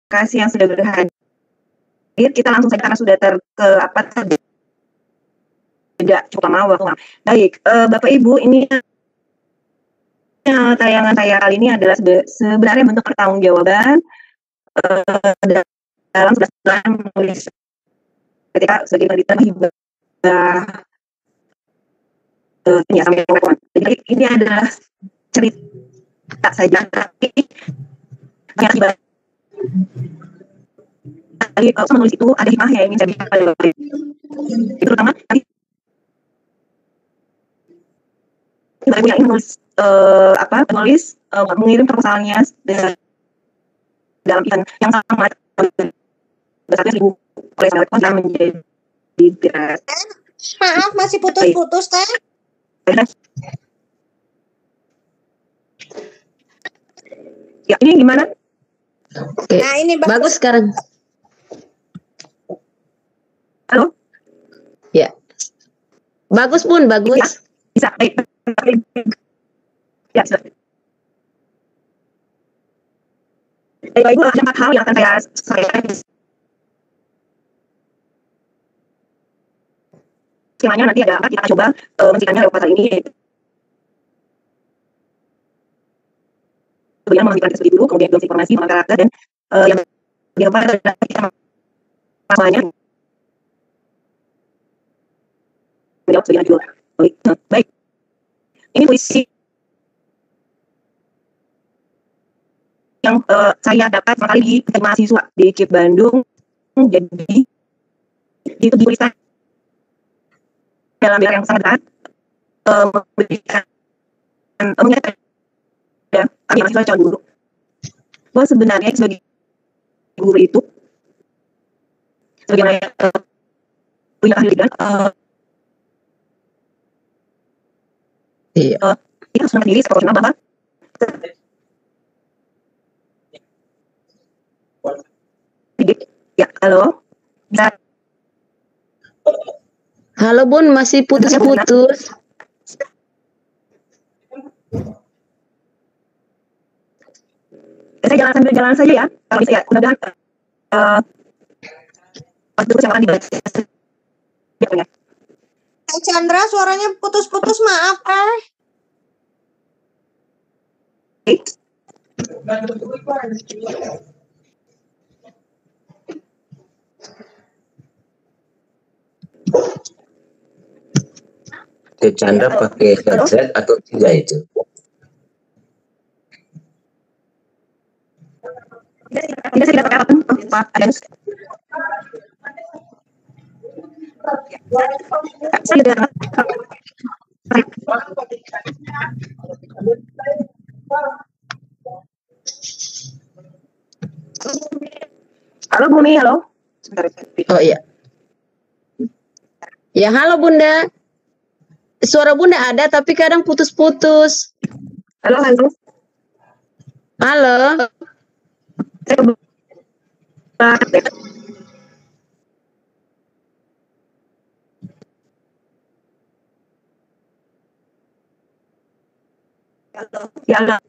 kasih yang sudah berhadir. Kita langsung saja karena sudah tidak cukup lama waktu. Baik, Bapak Ibu, ini tayangan saya kali ini adalah sebenarnya bentuk pertanggungjawaban dalam 11 bulan menulis ketika sebagai peneliti hibah sampai pengetahuan. Jadi ini adalah cerita saja, tapi banyak hibah. Tadi saya menulis itu ada hikmah yang ingin saya berikan pada Bapak Ibu. Itu terutama tadi Bapak Ibu yang ingin menulis mengirim proposalnya dalam event yang sangat besarnya 1.000 oleh sahabat menjadi tiras. Maaf, masih putus-putus, Teh. Ya, ini gimana? Oke. Nah, ini bagus sekarang. Halo? Ya. Bagus, Bun, bagus. Ya, bisa. Baik. Ya, sudah. Baik, Ibu, ada 4 hal yang akan saya sampaikan. Skemanya nanti ada 4, kita coba menciptakannya lewat pasal ini. Kemudian menghentikan seperti dulu, kemudian informasi, mengenai karakter, dan yang keempat adalah kita masalahnya. Menjawab sebagai judul. Baik. Ini puisi yang saya dapat pertama kali di mahasiswa di KIP Bandung. Jadi itu dituliskan dalam biar yang sangat berat, memberikan mengingatkan ya kami mahasiswa calon guru bahwa sebenarnya sebagai guru itu sebagaimana punya ahli dan kita harus mengenal diri secara bahwa ya halo bisa. Halo Bun, masih putus-putus. Saya jalan sambil jalan saja ya. Kalau bisa ya, mudah-mudahan waktu yang akan dibaca. Ya. Kak Chandra, suaranya putus-putus, maaf, Kak Chandra pakai headset atau tidak itu? Tidak, saya tidak pakai apapun, Pak Adams. Saya tidak. Halo Bumi, halo. Sebentar. Oh iya. Ya halo Bunda. Suara Bunda ada tapi kadang putus-putus. Halo, halo. Halo. Ya, halo.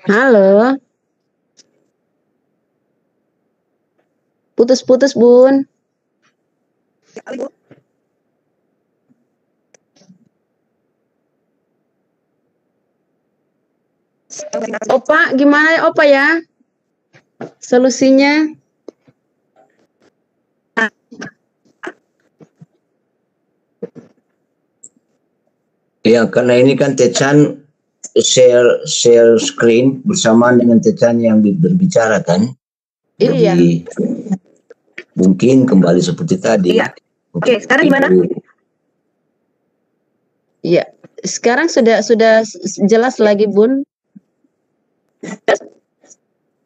Halo. Putus-putus, Bun. Opa, gimana Opa ya? Solusinya? Ya, karena ini kan Techan share screen bersamaan dengan Techan yang berbicara kan. Iya. Jadi, mungkin kembali seperti tadi. Iya. Oke, sekarang gimana? Iya, sekarang sudah jelas lagi, Bun.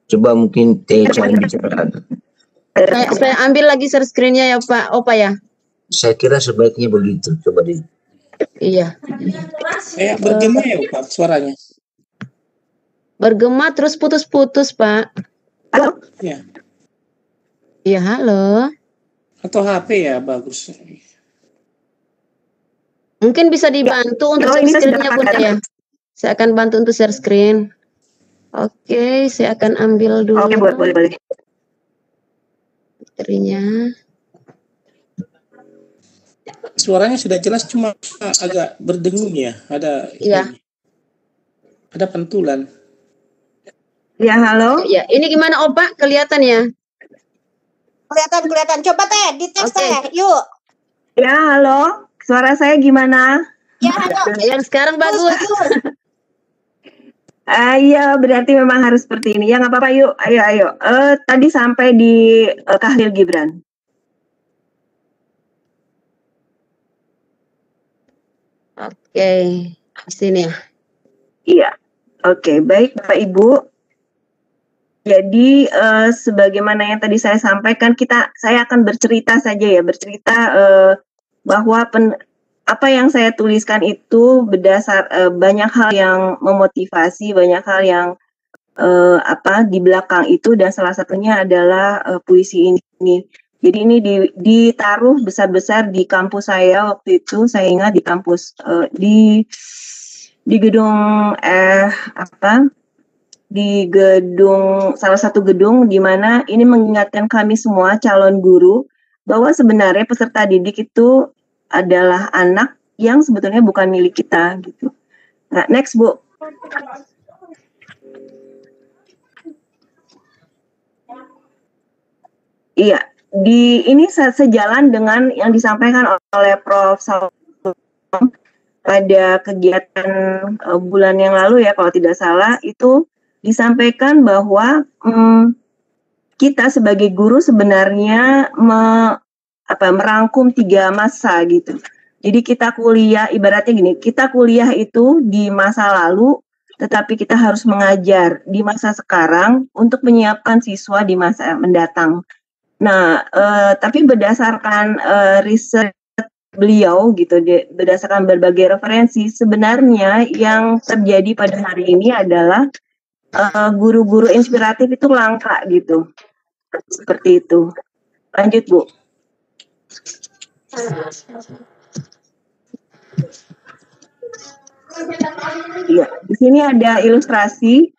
Coba mungkin Techan bicara. Saya ambil lagi share screen-nya ya, Pak. Opa ya. Saya kira sebaiknya begitu. Coba di. Iya. Kayak bergema ya, Pak, suaranya. Bergema terus putus-putus, Pak. Halo? Ya. Iya, halo. Atau HP ya, bagus. Mungkin bisa dibantu untuk share screen-nya, Bunda ya. Saya akan bantu untuk share screen. Oke, saya akan ambil dulu Oke, boleh. materinya. Suaranya sudah jelas, cuma agak berdengung ya. Iya. Ada pentulan. Ya, halo. Ya, ini gimana Opa? Kelihatan ya? Kelihatan. Coba Teh, dites Oke. Teh. Yuk. Ya, halo. Suara saya gimana? Ya, halo. Yang sekarang bagus. Iya, berarti memang harus seperti ini. Ya, nggak apa-apa, yuk. Ayo. Tadi sampai di Khalil Gibran. Oke, di sini ya. Iya. Oke, baik Bapak Ibu. Jadi sebagaimana yang tadi saya sampaikan, saya akan bercerita saja ya, bahwa apa yang saya tuliskan itu berdasar banyak hal yang memotivasi, banyak hal yang di belakang itu, dan salah satunya adalah puisi ini. Jadi ini ditaruh besar-besar di kampus saya waktu itu. Saya ingat di kampus di gedung di gedung, salah satu gedung di mana ini mengingatkan kami semua calon guru bahwa sebenarnya peserta didik itu adalah anak yang sebetulnya bukan milik kita gitu. Nah, next Bu. Iya, ini sejalan dengan yang disampaikan oleh Prof. Salom pada kegiatan bulan yang lalu ya, kalau tidak salah, itu disampaikan bahwa kita sebagai guru sebenarnya merangkum 3 masa gitu. Jadi kita kuliah, ibaratnya gini, kita kuliah itu di masa lalu, tetapi kita harus mengajar di masa sekarang untuk menyiapkan siswa di masa mendatang. Nah, tapi berdasarkan riset beliau gitu, berdasarkan berbagai referensi, sebenarnya yang terjadi pada hari ini adalah guru-guru inspiratif itu langka gitu, seperti itu. Lanjut Bu. Iya, di sini ada ilustrasi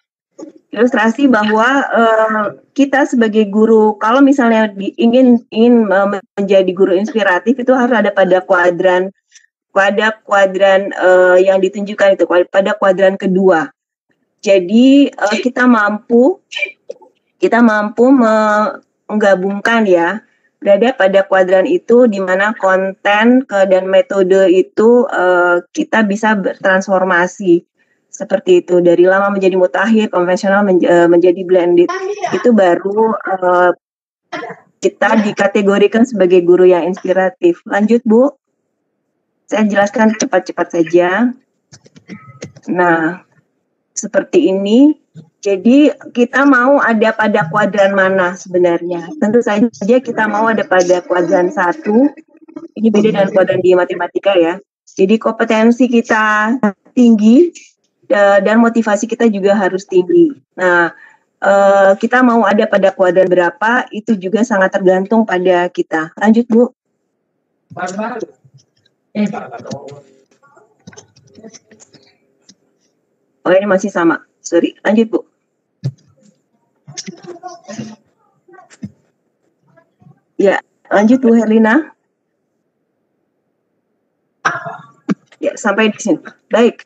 bahwa kita sebagai guru, kalau misalnya ingin menjadi guru inspiratif, itu harus ada pada kuadran yang ditunjukkan itu, pada kuadran kedua. Jadi kita mampu menggabungkan ya, berada pada kuadran itu, di mana konten dan metode itu kita bisa bertransformasi seperti itu, dari lama menjadi mutakhir, konvensional menjadi blended. Itu baru kita dikategorikan sebagai guru yang inspiratif. Lanjut Bu, saya jelaskan cepat-cepat saja. Nah, seperti ini. Jadi kita mau ada pada kuadran mana sebenarnya? Tentu saja kita mau ada pada kuadran 1. Ini beda dengan kuadran di matematika ya. Jadi kompetensi kita tinggi dan motivasi kita juga harus tinggi. Nah, kita mau ada pada kuadran berapa itu juga sangat tergantung pada kita. Lanjut Bu. Oh, ini masih sama. Sorry, lanjut Bu. Ya, lanjut Bu Herlina. Ya, sampai di sini. Baik,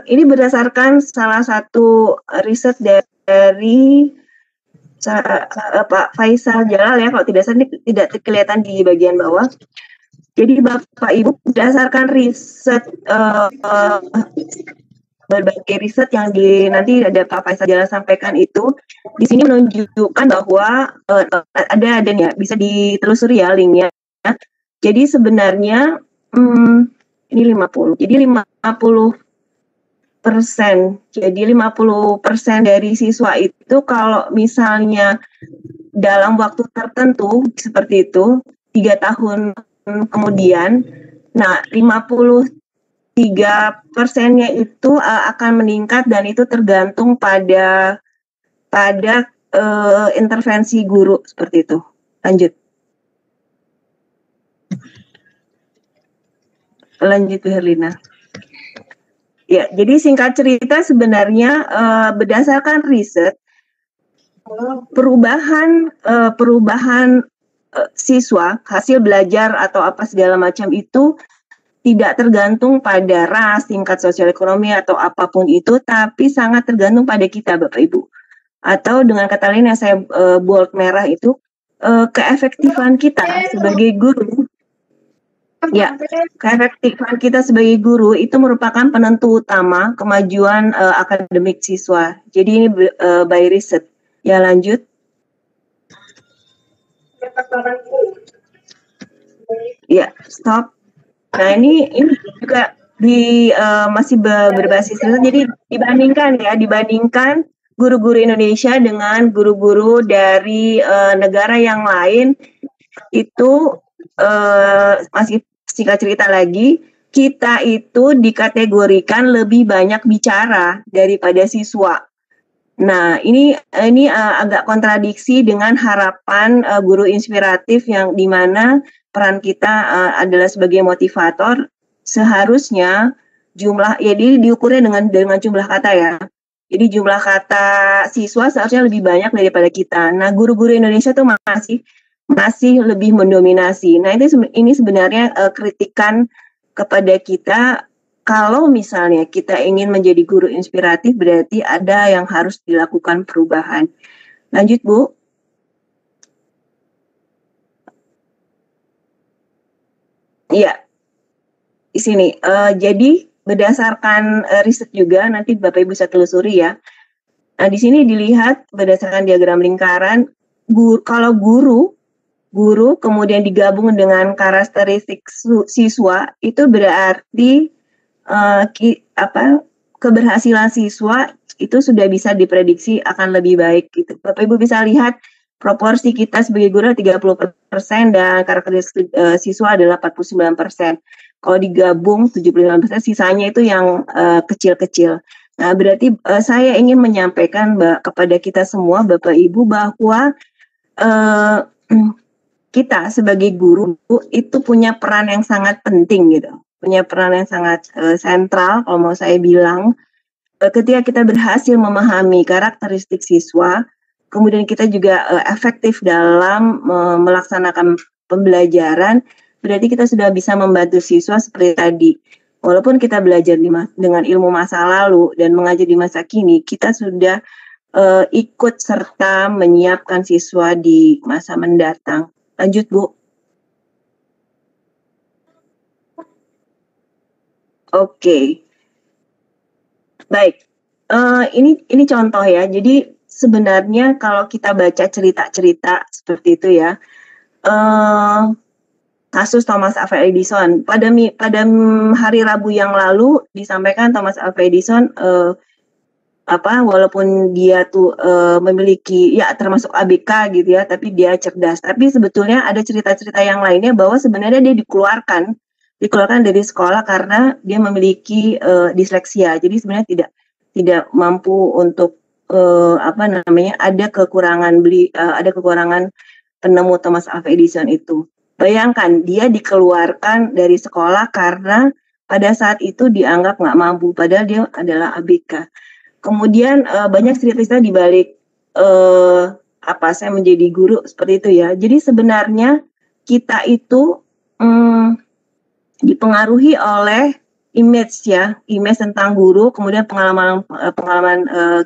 ini berdasarkan salah satu riset dari Pak Faisal Jalal ya, kalau tidak salah, ini tidak kelihatan di bagian bawah. Jadi Bapak Ibu, berdasarkan riset berbagai riset yang nanti ada Pak Faisal Jalal sampaikan itu, di sini menunjukkan bahwa ada nih ya, bisa ditelusuri ya linknya. Jadi sebenarnya ini 50. Jadi 50%. Jadi 50% dari siswa itu kalau misalnya dalam waktu tertentu seperti itu, 3 tahun kemudian, nah 53%-nya itu akan meningkat, dan itu tergantung pada intervensi guru seperti itu. Lanjut Bu Herlina. Ya, jadi singkat cerita sebenarnya berdasarkan riset perubahan siswa hasil belajar atau apa segala macam itu tidak tergantung pada ras, tingkat sosial ekonomi atau apapun itu, tapi sangat tergantung pada kita Bapak Ibu. Atau dengan kata lain yang saya bold merah itu keefektifan kita sebagai guru. Ya, keefektifan kita sebagai guru itu merupakan penentu utama kemajuan akademik siswa. Jadi ini by riset. Ya, lanjut. Ya, stop. Nah, ini juga masih berbasis riset. Jadi dibandingkan guru-guru Indonesia dengan guru-guru dari negara yang lain itu masih singkat cerita lagi, kita itu dikategorikan lebih banyak bicara daripada siswa. Nah, ini agak kontradiksi dengan harapan guru inspiratif yang dimana peran kita adalah sebagai motivator. Seharusnya jadi diukurnya dengan jumlah kata ya. Jadi jumlah kata siswa seharusnya lebih banyak daripada kita. Nah, guru-guru Indonesia tuh masih lebih mendominasi. Nah, ini sebenarnya kritikan kepada kita. Kalau misalnya kita ingin menjadi guru inspiratif, berarti ada yang harus dilakukan perubahan. Lanjut, Bu. Iya, di sini. Jadi berdasarkan riset juga, nanti Bapak Ibu bisa telusuri ya. Nah, di sini dilihat berdasarkan diagram lingkaran, kalau guru kemudian digabung dengan karakteristik siswa, itu berarti keberhasilan siswa itu sudah bisa diprediksi akan lebih baik gitu. Bapak Ibu bisa lihat proporsi kita sebagai guru 30% dan karakteristik siswa adalah 49%. Kalau digabung 75%, sisanya itu yang kecil-kecil. Nah, berarti saya ingin menyampaikan kepada kita semua Bapak Ibu bahwa kita sebagai guru itu punya peran yang sangat penting gitu. Punya peran yang sangat sentral kalau mau saya bilang. Ketika kita berhasil memahami karakteristik siswa, kemudian kita juga efektif dalam melaksanakan pembelajaran, berarti kita sudah bisa membantu siswa seperti tadi. Walaupun kita belajar dengan ilmu masa lalu dan mengajar di masa kini, kita sudah ikut serta menyiapkan siswa di masa mendatang. Lanjut, Bu. Oke. Baik. Ini contoh ya. Jadi sebenarnya kalau kita baca cerita-cerita seperti itu ya, kasus Thomas Alva Edison pada hari Rabu yang lalu disampaikan Thomas Alva Edison walaupun dia tuh memiliki ya termasuk ABK gitu ya, tapi dia cerdas. Tapi sebetulnya ada cerita-cerita yang lainnya bahwa sebenarnya dia dikeluarkan dari sekolah karena dia memiliki disleksia. Jadi sebenarnya tidak mampu untuk ada kekurangan penemu Thomas Alva Edison itu. Bayangkan dia dikeluarkan dari sekolah karena pada saat itu dianggap nggak mampu, padahal dia adalah ABK. Kemudian banyak cerita-cerita di balik saya menjadi guru seperti itu ya. Jadi sebenarnya kita itu dipengaruhi oleh image tentang guru, kemudian pengalaman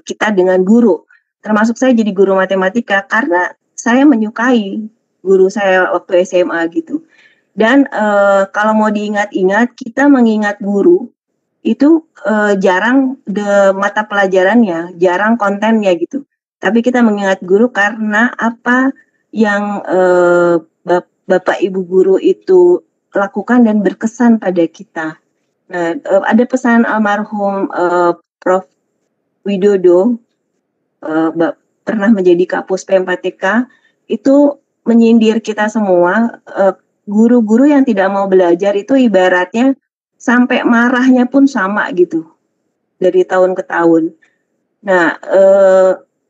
kita dengan guru. Termasuk saya jadi guru matematika karena saya menyukai guru saya waktu SMA gitu. Dan kalau mau diingat-ingat, kita mengingat guru itu jarang mata pelajarannya, jarang kontennya gitu. Tapi kita mengingat guru karena apa yang Bapak Ibu guru itu lakukan dan berkesan pada kita. Nah, ada pesan almarhum Prof. Widodo, pernah menjadi Kapus P4TK, itu menyindir kita semua, guru-guru yang tidak mau belajar itu ibaratnya sampai marahnya pun sama gitu, dari tahun ke tahun. Nah,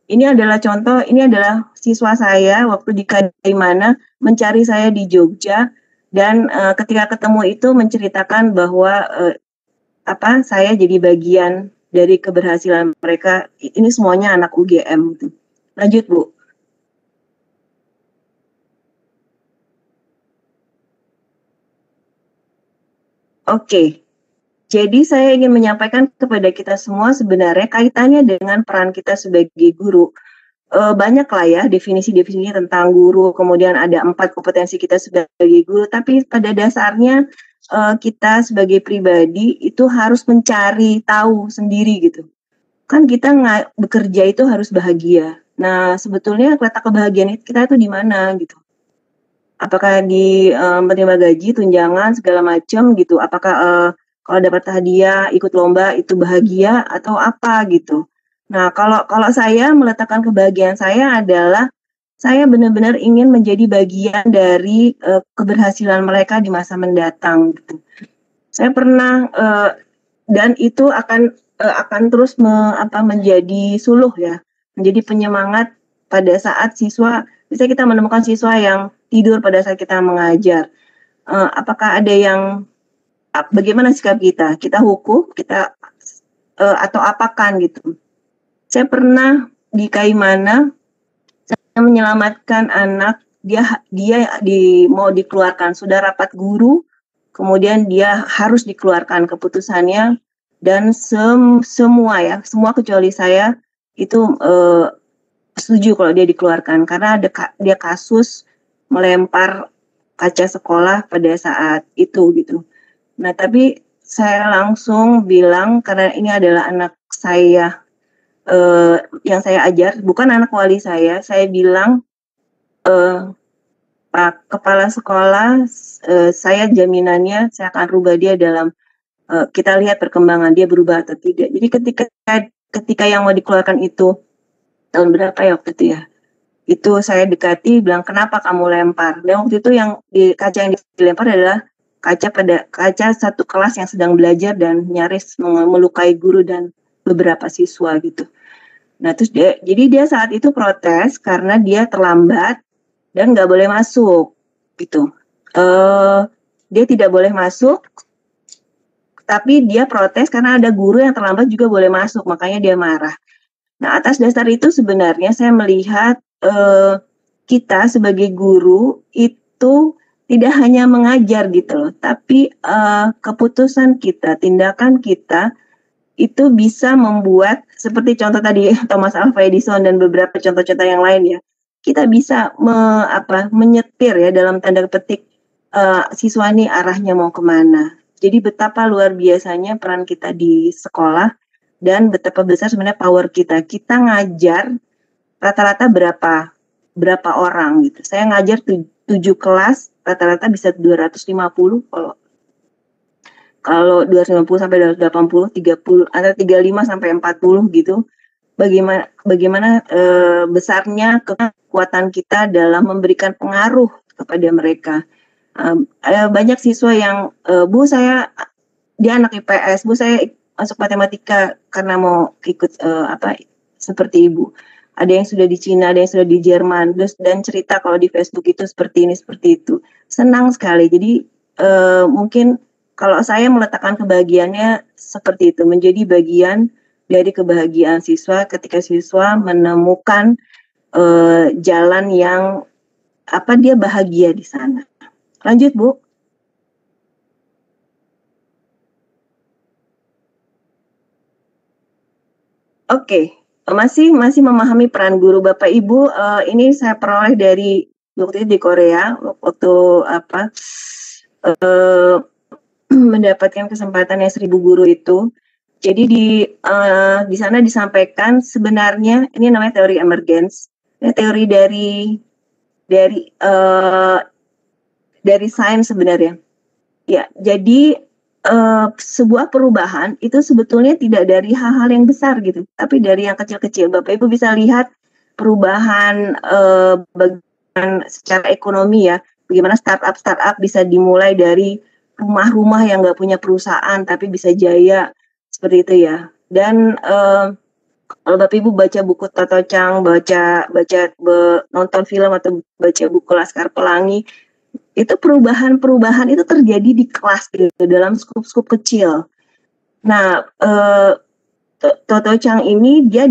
ini adalah contoh, ini adalah siswa saya waktu di Kadimana mencari saya di Jogja, dan ketika ketemu itu menceritakan bahwa saya jadi bagian dari keberhasilan mereka. Ini semuanya anak UGM gitu. Lanjut, Bu. Oke. Jadi saya ingin menyampaikan kepada kita semua sebenarnya kaitannya dengan peran kita sebagai guru. Banyak lah ya definisi-definisi tentang guru, kemudian ada 4 kompetensi kita sebagai guru, tapi pada dasarnya kita sebagai pribadi itu harus mencari tahu sendiri gitu. Kan kita bekerja itu harus bahagia. Nah, sebetulnya letak kebahagiaan kita itu di mana gitu. Apakah di menerima gaji, tunjangan, segala macam gitu. Apakah kalau dapat hadiah, ikut lomba itu bahagia atau apa gitu. Nah, kalau saya meletakkan kebahagiaan saya adalah saya benar-benar ingin menjadi bagian dari keberhasilan mereka di masa mendatang gitu. Saya pernah dan itu akan terus menjadi suluh ya, menjadi penyemangat pada saat siswa, misalnya kita menemukan siswa yang tidur pada saat kita mengajar. Apakah ada yang bagaimana sikap kita? Kita hukum, kita atau apakan gitu. Saya pernah di Kaimana saya menyelamatkan anak, dia mau dikeluarkan, sudah rapat guru, kemudian dia harus dikeluarkan keputusannya dan semua kecuali saya itu setuju kalau dia dikeluarkan karena dia kasus melempar kaca sekolah pada saat itu gitu. Nah, tapi saya langsung bilang karena ini adalah anak saya yang saya ajar, bukan anak wali saya bilang Pak Kepala Sekolah, saya jaminannya saya akan rubah dia dalam kita lihat perkembangan dia berubah atau tidak. Jadi ketika yang mau dikeluarkan itu tahun berapa ya waktu itu ya? Itu saya dekati bilang kenapa kamu lempar? Dan waktu itu yang kaca yang dilempar adalah kaca satu kelas yang sedang belajar dan nyaris melukai guru dan beberapa siswa gitu. Nah terus jadi dia saat itu protes karena dia terlambat dan nggak boleh masuk gitu. Dia tidak boleh masuk, tapi dia protes karena ada guru yang terlambat juga boleh masuk, makanya dia marah. Nah atas dasar itu sebenarnya saya melihat kita sebagai guru itu tidak hanya mengajar gitu loh, tapi keputusan kita, tindakan kita itu bisa membuat seperti contoh tadi Thomas Alva Edison dan beberapa contoh-contoh yang lain ya. Kita bisa menyetir ya dalam tanda petik siswa ini arahnya mau kemana. Jadi betapa luar biasanya peran kita di sekolah dan betapa besar sebenarnya power kita. Kita ngajar rata-rata berapa orang gitu. Saya ngajar 7 kelas, rata-rata bisa 250 kalau 250 sampai 280, 30 antara 35 sampai 40 gitu. Bagaimana besarnya kekuatan kita dalam memberikan pengaruh kepada mereka. Banyak siswa yang dia anak IPS, Bu saya masuk matematika karena mau ikut seperti Ibu. Ada yang sudah di Cina, ada yang sudah di Jerman, dan cerita kalau di Facebook itu seperti ini, seperti itu. Senang sekali. Jadi mungkin kalau saya meletakkan kebahagiaannya seperti itu, menjadi bagian dari kebahagiaan siswa ketika siswa menemukan jalan yang dia bahagia di sana. Lanjut, Bu. Oke. Masih memahami peran guru Bapak Ibu. Ini saya peroleh dari waktu itu di Korea waktu mendapatkan kesempatan yang 1000 guru itu. Jadi di sana disampaikan sebenarnya ini namanya teori emergence. Ini teori dari sains sebenarnya. Ya, jadi sebuah perubahan itu sebetulnya tidak dari hal-hal yang besar gitu, tapi dari yang kecil-kecil. Bapak Ibu bisa lihat perubahan bagian secara ekonomi ya, bagaimana startup bisa dimulai dari rumah-rumah yang nggak punya perusahaan tapi bisa jaya seperti itu ya. Dan kalau Bapak Ibu baca buku Toto Chang, nonton film atau baca buku Laskar Pelangi, itu perubahan itu terjadi di kelas gitu, dalam skup-skup kecil. Nah, Toto Chang ini dia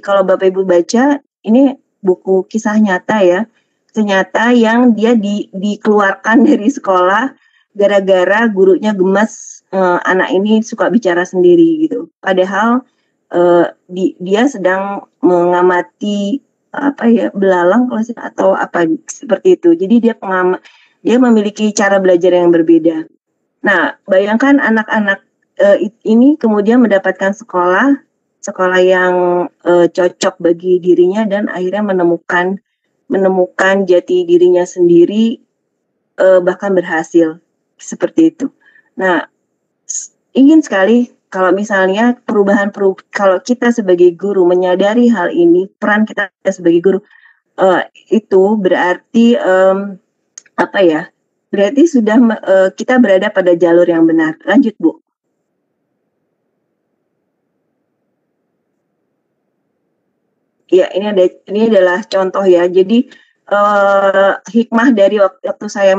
kalau Bapak Ibu baca, ini buku kisah nyata ya. Ternyata yang dia dikeluarkan dari sekolah gara-gara gurunya gemas anak ini suka bicara sendiri gitu. Padahal dia sedang mengamati belalang atau apa seperti itu. Jadi dia memiliki cara belajar yang berbeda. Nah, bayangkan anak-anak ini kemudian mendapatkan sekolah yang cocok bagi dirinya dan akhirnya menemukan jati dirinya sendiri, bahkan berhasil seperti itu. Nah, ingin sekali kalau misalnya kalau kita sebagai guru menyadari hal ini, peran kita sebagai guru itu berarti berarti sudah kita berada pada jalur yang benar. Lanjut, Bu. Ya, ini adalah contoh ya. Jadi hikmah dari waktu saya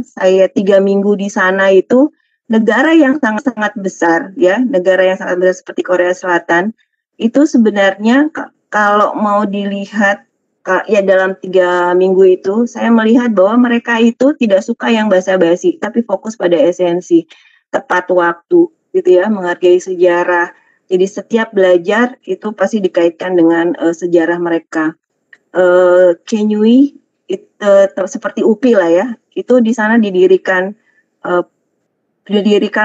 saya 3 minggu di sana itu, negara yang sangat-sangat besar ya, negara yang sangat besar seperti Korea Selatan itu sebenarnya kalau mau dilihat ya dalam 3 minggu itu saya melihat bahwa mereka itu tidak suka yang basa-basi, tapi fokus pada esensi, tepat waktu gitu ya, menghargai sejarah. Jadi setiap belajar itu pasti dikaitkan dengan sejarah mereka. Kenyui seperti UPI lah ya, itu di sana didirikan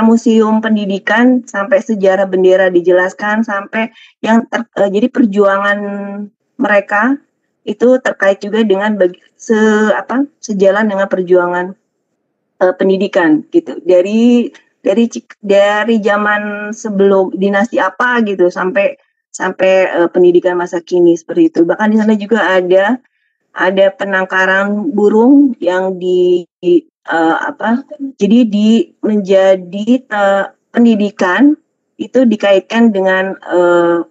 museum pendidikan sampai sejarah bendera dijelaskan sampai yang jadi perjuangan mereka itu terkait juga dengan sejalan dengan perjuangan pendidikan gitu dari zaman sebelum dinasti apa gitu sampai pendidikan masa kini seperti itu. Bahkan di sana juga ada penangkaran burung yang menjadi pendidikan itu dikaitkan dengan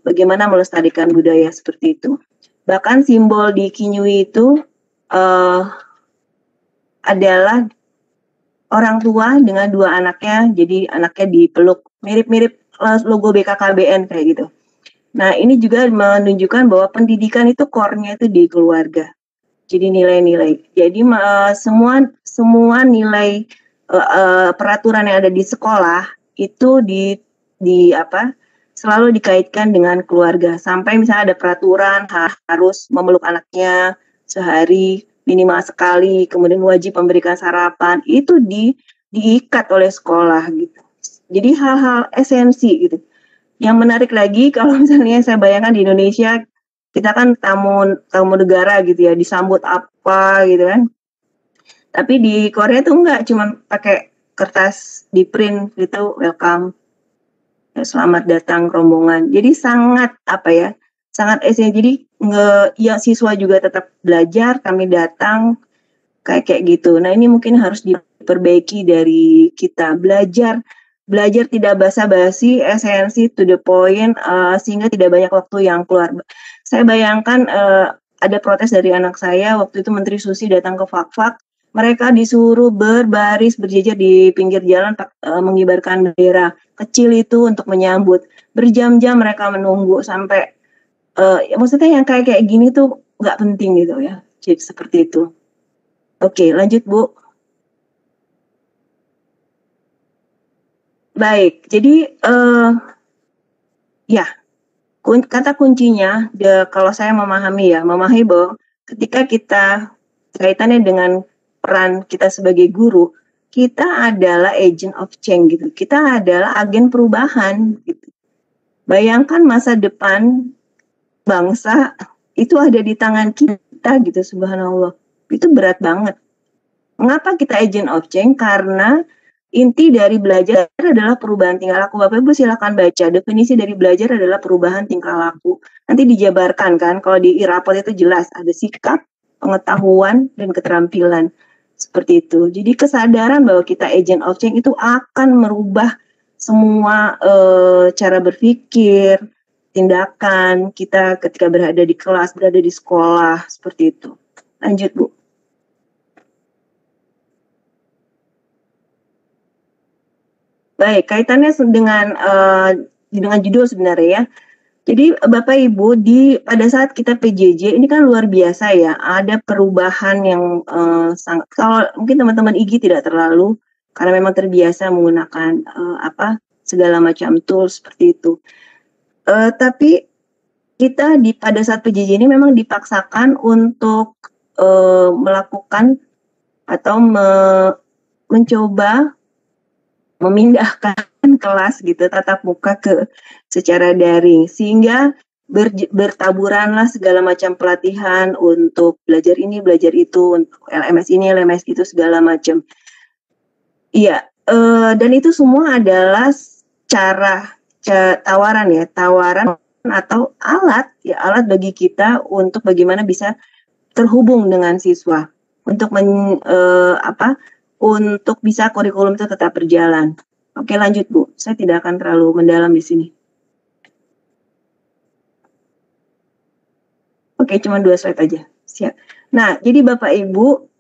bagaimana melestarikan budaya seperti itu. Bahkan simbol di Kinyui itu adalah orang tua dengan 2 anaknya, jadi anaknya dipeluk, mirip-mirip logo BKKBN kayak gitu. Nah, ini juga menunjukkan bahwa pendidikan itu core-nya itu di keluarga. Jadi nilai-nilai. Jadi semua nilai peraturan yang ada di sekolah itu selalu dikaitkan dengan keluarga. Sampai misalnya ada peraturan harus memeluk anaknya sehari minimal sekali, kemudian wajib memberikan sarapan, itu diikat oleh sekolah gitu. Jadi hal-hal esensi gitu. Yang menarik lagi kalau misalnya saya bayangkan di Indonesia, kita kan tamu negara gitu ya, disambut apa gitu kan. Tapi di Korea tuh enggak, cuma pakai kertas di print gitu, welcome, selamat datang rombongan. Jadi sangat sangat esensi. Jadi siswa juga tetap belajar, kami datang kayak gitu. Nah, ini mungkin harus diperbaiki dari kita, belajar tidak basa-basi, esensi, to the point, sehingga tidak banyak waktu yang keluar. Saya bayangkan ada protes dari anak saya waktu itu, Menteri Susi datang ke Fak-Fak, mereka disuruh berbaris berjejer di pinggir jalan mengibarkan bendera kecil itu untuk menyambut. Berjam-jam mereka menunggu sampai maksudnya yang kayak gini tuh nggak penting gitu ya. Jadi seperti itu. Oke, lanjut Bu. Baik, jadi kata kuncinya kalau saya memahami bahwa ketika kita kaitannya dengan peran kita sebagai guru, kita adalah agent of change gitu. Kita adalah agen perubahan gitu. Bayangkan masa depan bangsa itu ada di tangan kita gitu, subhanallah. Itu berat banget. Mengapa kita agent of change? Karena inti dari belajar adalah perubahan tingkah laku. Bapak Ibu silakan baca, definisi dari belajar adalah perubahan tingkah laku. Nanti dijabarkan kan, kalau di rapot itu jelas, ada sikap, pengetahuan, dan keterampilan. Seperti itu. Jadi kesadaran bahwa kita agent of change itu akan merubah semua cara berpikir, tindakan kita ketika berada di kelas, berada di sekolah, seperti itu. Lanjut, Bu. Baik, kaitannya dengan judul sebenarnya ya. Jadi Bapak Ibu pada saat kita PJJ ini kan luar biasa ya, ada perubahan yang sangat. Kalau mungkin teman-teman IG tidak terlalu karena memang terbiasa menggunakan segala macam tools seperti itu. Tapi kita pada saat PJJ ini memang dipaksakan untuk melakukan atau mencoba memindahkan kelas gitu tatap muka secara daring, sehingga bertaburanlah segala macam pelatihan untuk belajar ini belajar itu, untuk LMS ini LMS itu segala macam. Iya, dan itu semua adalah tawaran atau alat bagi kita untuk bagaimana bisa terhubung dengan siswa untuk untuk bisa kurikulum itu tetap berjalan. Oke, lanjut Bu. Saya tidak akan terlalu mendalam di sini. Oke, cuma 2 slide aja. Siap. Nah, jadi Bapak Ibu,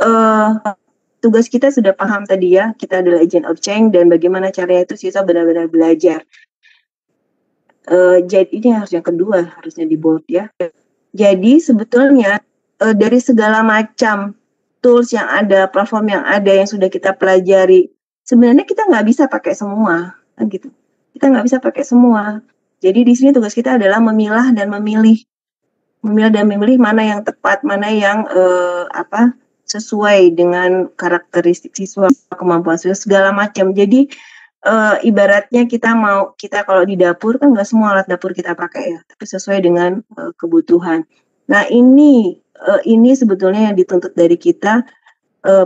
tugas kita sudah paham tadi ya, kita adalah agent of change dan bagaimana caranya itu siswa benar-benar belajar. Jadi ini harus yang kedua, harusnya di bold ya. Jadi sebetulnya dari segala macam tools yang ada, platform yang ada yang sudah kita pelajari, sebenarnya kita nggak bisa pakai semua, kan gitu. Kita nggak bisa pakai semua. Jadi di sini tugas kita adalah memilah dan memilih mana yang tepat, mana yang sesuai dengan karakteristik siswa, kemampuan siswa, segala macam. Jadi ibaratnya kita kalau di dapur kan nggak semua alat dapur kita pakai ya, tapi sesuai dengan kebutuhan. Nah ini sebetulnya yang dituntut dari kita,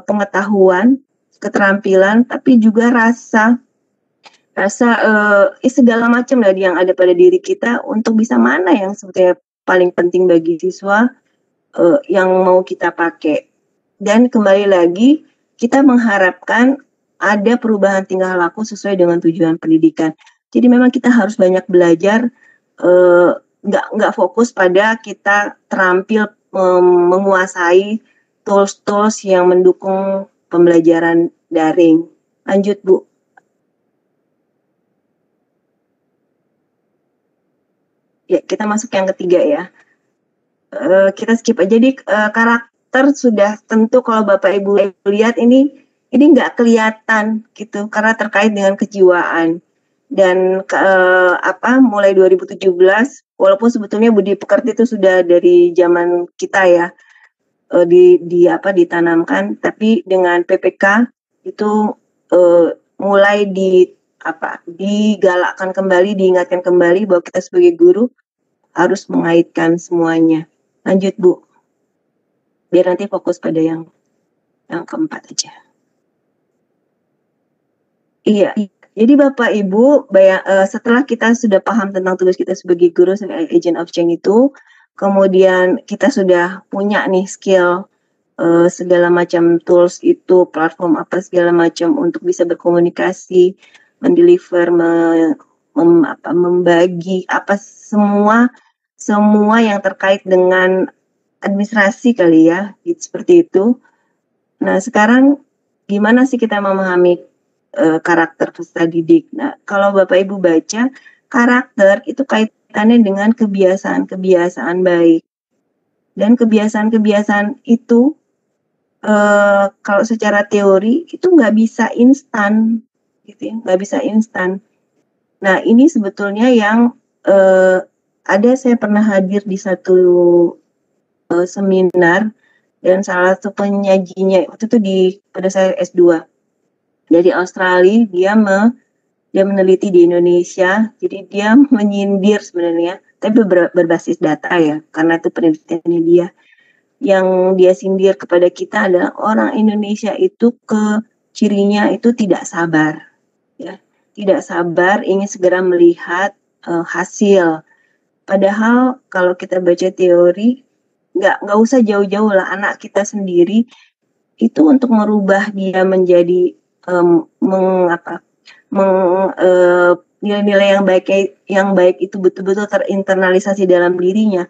pengetahuan, keterampilan, tapi juga rasa segala macam lah yang ada pada diri kita untuk bisa mana yang sebetulnya paling penting bagi siswa yang mau kita pakai. Dan kembali lagi kita mengharapkan ada perubahan tingkah laku sesuai dengan tujuan pendidikan. Jadi memang kita harus banyak belajar, nggak fokus pada kita terampil menguasai tools-tools yang mendukung pembelajaran daring. Lanjut Bu. Ya, kita masuk yang ketiga ya. Kita skip aja. Jadi karakter sudah tentu kalau Bapak Ibu lihat ini nggak kelihatan gitu karena terkait dengan kejiwaan. Dan mulai 2017, walaupun sebetulnya budi pekerti itu sudah dari zaman kita ya ditanamkan, tapi dengan PPK itu mulai digalakkan kembali, diingatkan kembali bahwa kita sebagai guru harus mengaitkan semuanya. Lanjut Bu, biar nanti fokus pada yang keempat aja. Iya, jadi Bapak Ibu, setelah kita sudah paham tentang tugas kita sebagai guru, sebagai agent of change itu, kemudian kita sudah punya nih skill segala macam tools itu, platform apa segala macam untuk bisa berkomunikasi, mendeliver, membagi semua yang terkait dengan administrasi kali ya, gitu, seperti itu. Nah, sekarang gimana sih kita memahami karakter peserta didik? Nah, kalau Bapak Ibu baca, karakter itu kaitannya dengan kebiasaan-kebiasaan baik. Dan kebiasaan-kebiasaan itu kalau secara teori itu nggak bisa instan, gitu ya, nggak bisa instan. Nah, ini sebetulnya yang saya pernah hadir di satu seminar dan salah satu penyajinya waktu itu pada saya S2 dari Australia, dia meneliti di Indonesia, jadi dia menyindir sebenarnya, tapi berbasis data ya, karena itu penelitiannya dia. Yang dia sindir kepada kita adalah orang Indonesia itu cirinya itu tidak sabar, ya, tidak sabar, ingin segera melihat hasil. Padahal kalau kita baca teori, nggak usah jauh-jauh lah, anak kita sendiri itu untuk merubah dia menjadi nilai-nilai yang baik itu betul-betul terinternalisasi dalam dirinya,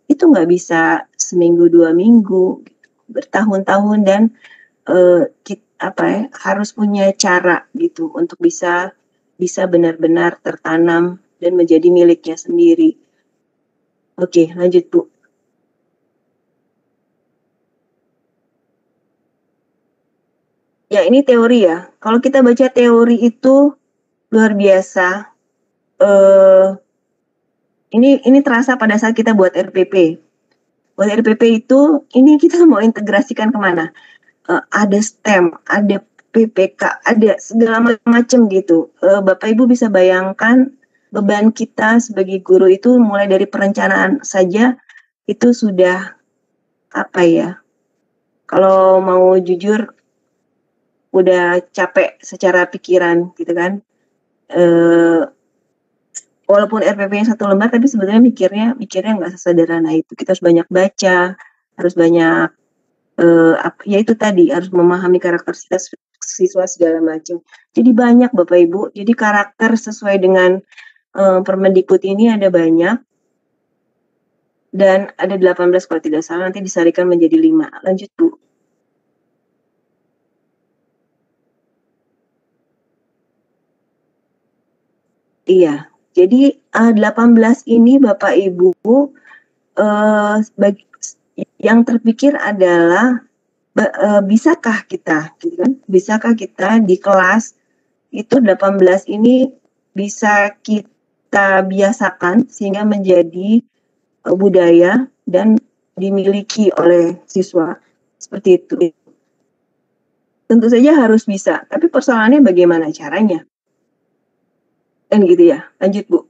itu nggak bisa seminggu 2 minggu, gitu, bertahun-tahun, dan harus punya cara gitu untuk bisa bisa benar-benar tertanam dan menjadi miliknya sendiri. Oke, lanjut Bu. Ya, ini teori ya. Kalau kita baca teori itu luar biasa. Ini terasa pada saat kita buat RPP. Buat RPP itu, ini kita mau integrasikan kemana? Ada STEM, ada PPK, ada segala macam gitu. Bapak Ibu bisa bayangkan beban kita sebagai guru itu mulai dari perencanaan saja itu sudah apa ya? Kalau mau jujur udah capek secara pikiran gitu kan. Walaupun RPP-nya 1 lembar tapi sebetulnya mikirnya nggak sesederhana itu. Kita harus banyak baca, harus banyak ya itu tadi harus memahami karakter siswa segala macam. Jadi banyak Bapak Ibu. Jadi karakter sesuai dengan Permendikbud ini ada banyak. Dan ada 18 kalau tidak salah, nanti disarikan menjadi 5. Lanjut Bu. Iya. Jadi 18 ini Bapak Ibu yang terpikir adalah bisakah kita gitu kan? Bisakah kita di kelas itu 18 ini bisa kita biasakan sehingga menjadi budaya dan dimiliki oleh siswa seperti itu. Tentu saja harus bisa, tapi persoalannya bagaimana caranya? Kan gitu ya. Lanjut Bu.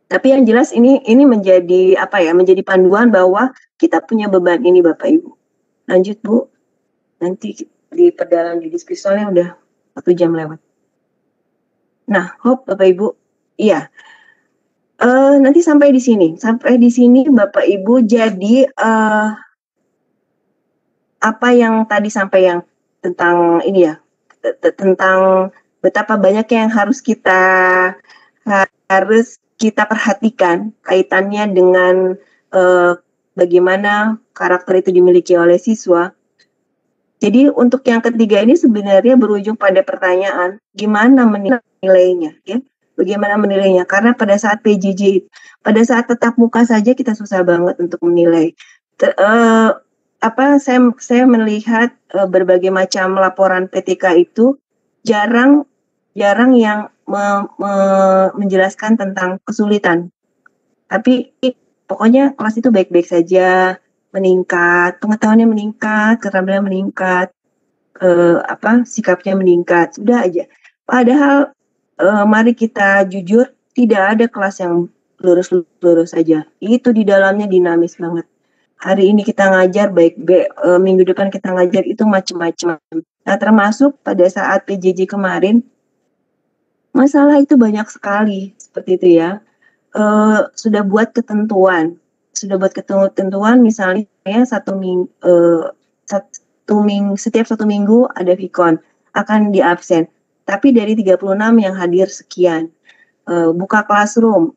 Tapi yang jelas ini menjadi apa ya? Menjadi panduan bahwa kita punya beban ini Bapak Ibu. Lanjut Bu. Nanti diperdalam di diskusi soalnya udah 1 jam lewat. Nah, Bapak Ibu. Iya. Nanti sampai di sini. Sampai di sini Bapak Ibu jadi apa yang tadi sampai yang tentang ini ya. Tentang betapa banyak yang harus kita perhatikan kaitannya dengan bagaimana karakter itu dimiliki oleh siswa. Jadi untuk yang ketiga ini sebenarnya berujung pada pertanyaan gimana menilainya, ya? Bagaimana menilainya? Karena pada saat PJJ, pada saat tatap muka saja kita susah banget untuk menilai. Saya melihat berbagai macam laporan PTK itu jarang yang menjelaskan tentang kesulitan. Tapi pokoknya kelas itu baik-baik saja, meningkat, pengetahuannya meningkat, keterampilan meningkat, sikapnya meningkat, sudah aja. Padahal mari kita jujur, tidak ada kelas yang lurus-lurus saja. Itu di dalamnya dinamis banget. Hari ini kita ngajar minggu depan kita ngajar itu macam-macam. Nah, termasuk pada saat PJJ kemarin, masalah itu banyak sekali seperti itu ya. Sudah buat ketentuan misalnya setiap 1 minggu ada Vikon akan diabsen. Tapi dari 36 yang hadir sekian. Buka classroom.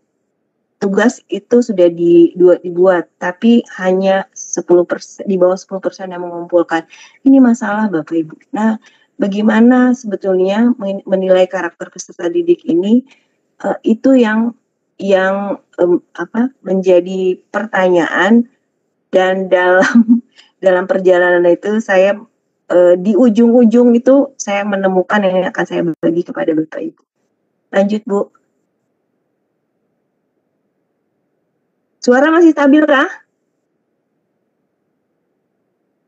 Tugas itu sudah dibuat, tapi hanya 10%, di bawah 10% yang mengumpulkan. Ini masalah Bapak Ibu. Nah, bagaimana sebetulnya menilai karakter peserta didik ini, itu yang menjadi pertanyaan, dan dalam perjalanan itu saya di ujung-ujung itu saya menemukan yang akan saya bagi kepada Bapak Ibu. Lanjut Bu. Suara masih stabil kah?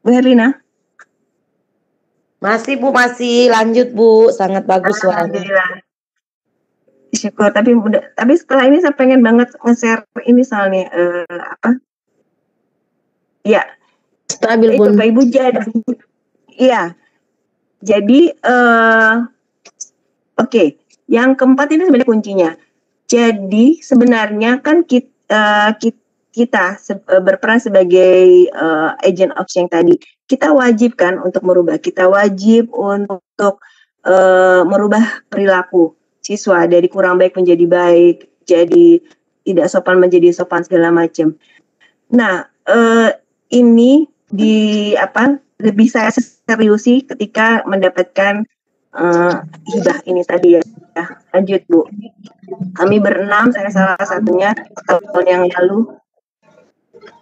Bu Herlina? Masih Bu, masih lanjut Bu, sangat bagus suaranya. Alhamdulillah. Syukur, tapi setelah ini saya pengen banget nge-share ini soalnya ya. Stabil Bun. Bun. Bapak Ibu jadi oke. Yang keempat ini sebenarnya kuncinya. Jadi sebenarnya kan kita berperan sebagai agent of change tadi. Kita wajib kan untuk merubah. Kita wajib untuk merubah perilaku siswa dari kurang baik menjadi baik, jadi tidak sopan menjadi sopan segala macam. Nah, ini lebih saya seriusi ketika mendapatkan hibah ini tadi ya. Lanjut Bu. Kami berenam, saya salah satunya tahun yang lalu.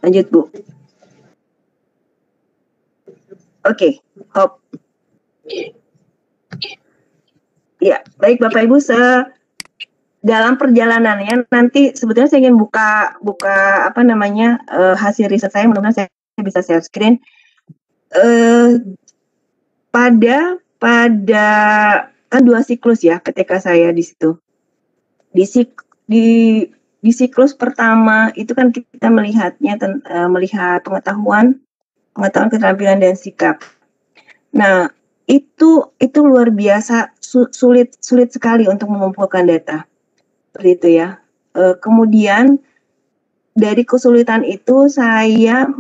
Lanjut Bu. Oke, hop. Ya, baik Bapak Ibu, dalam perjalanannya nanti sebetulnya saya ingin buka apa namanya hasil riset saya, mudah-mudahan saya bisa share screen. Pada kan 2 siklus ya ketika saya di situ. Di siklus pertama itu kan kita melihatnya melihat pengetahuan, keterampilan dan sikap. Nah, itu luar biasa sulit sekali untuk mengumpulkan data. Seperti itu ya. Kemudian dari kesulitan itu saya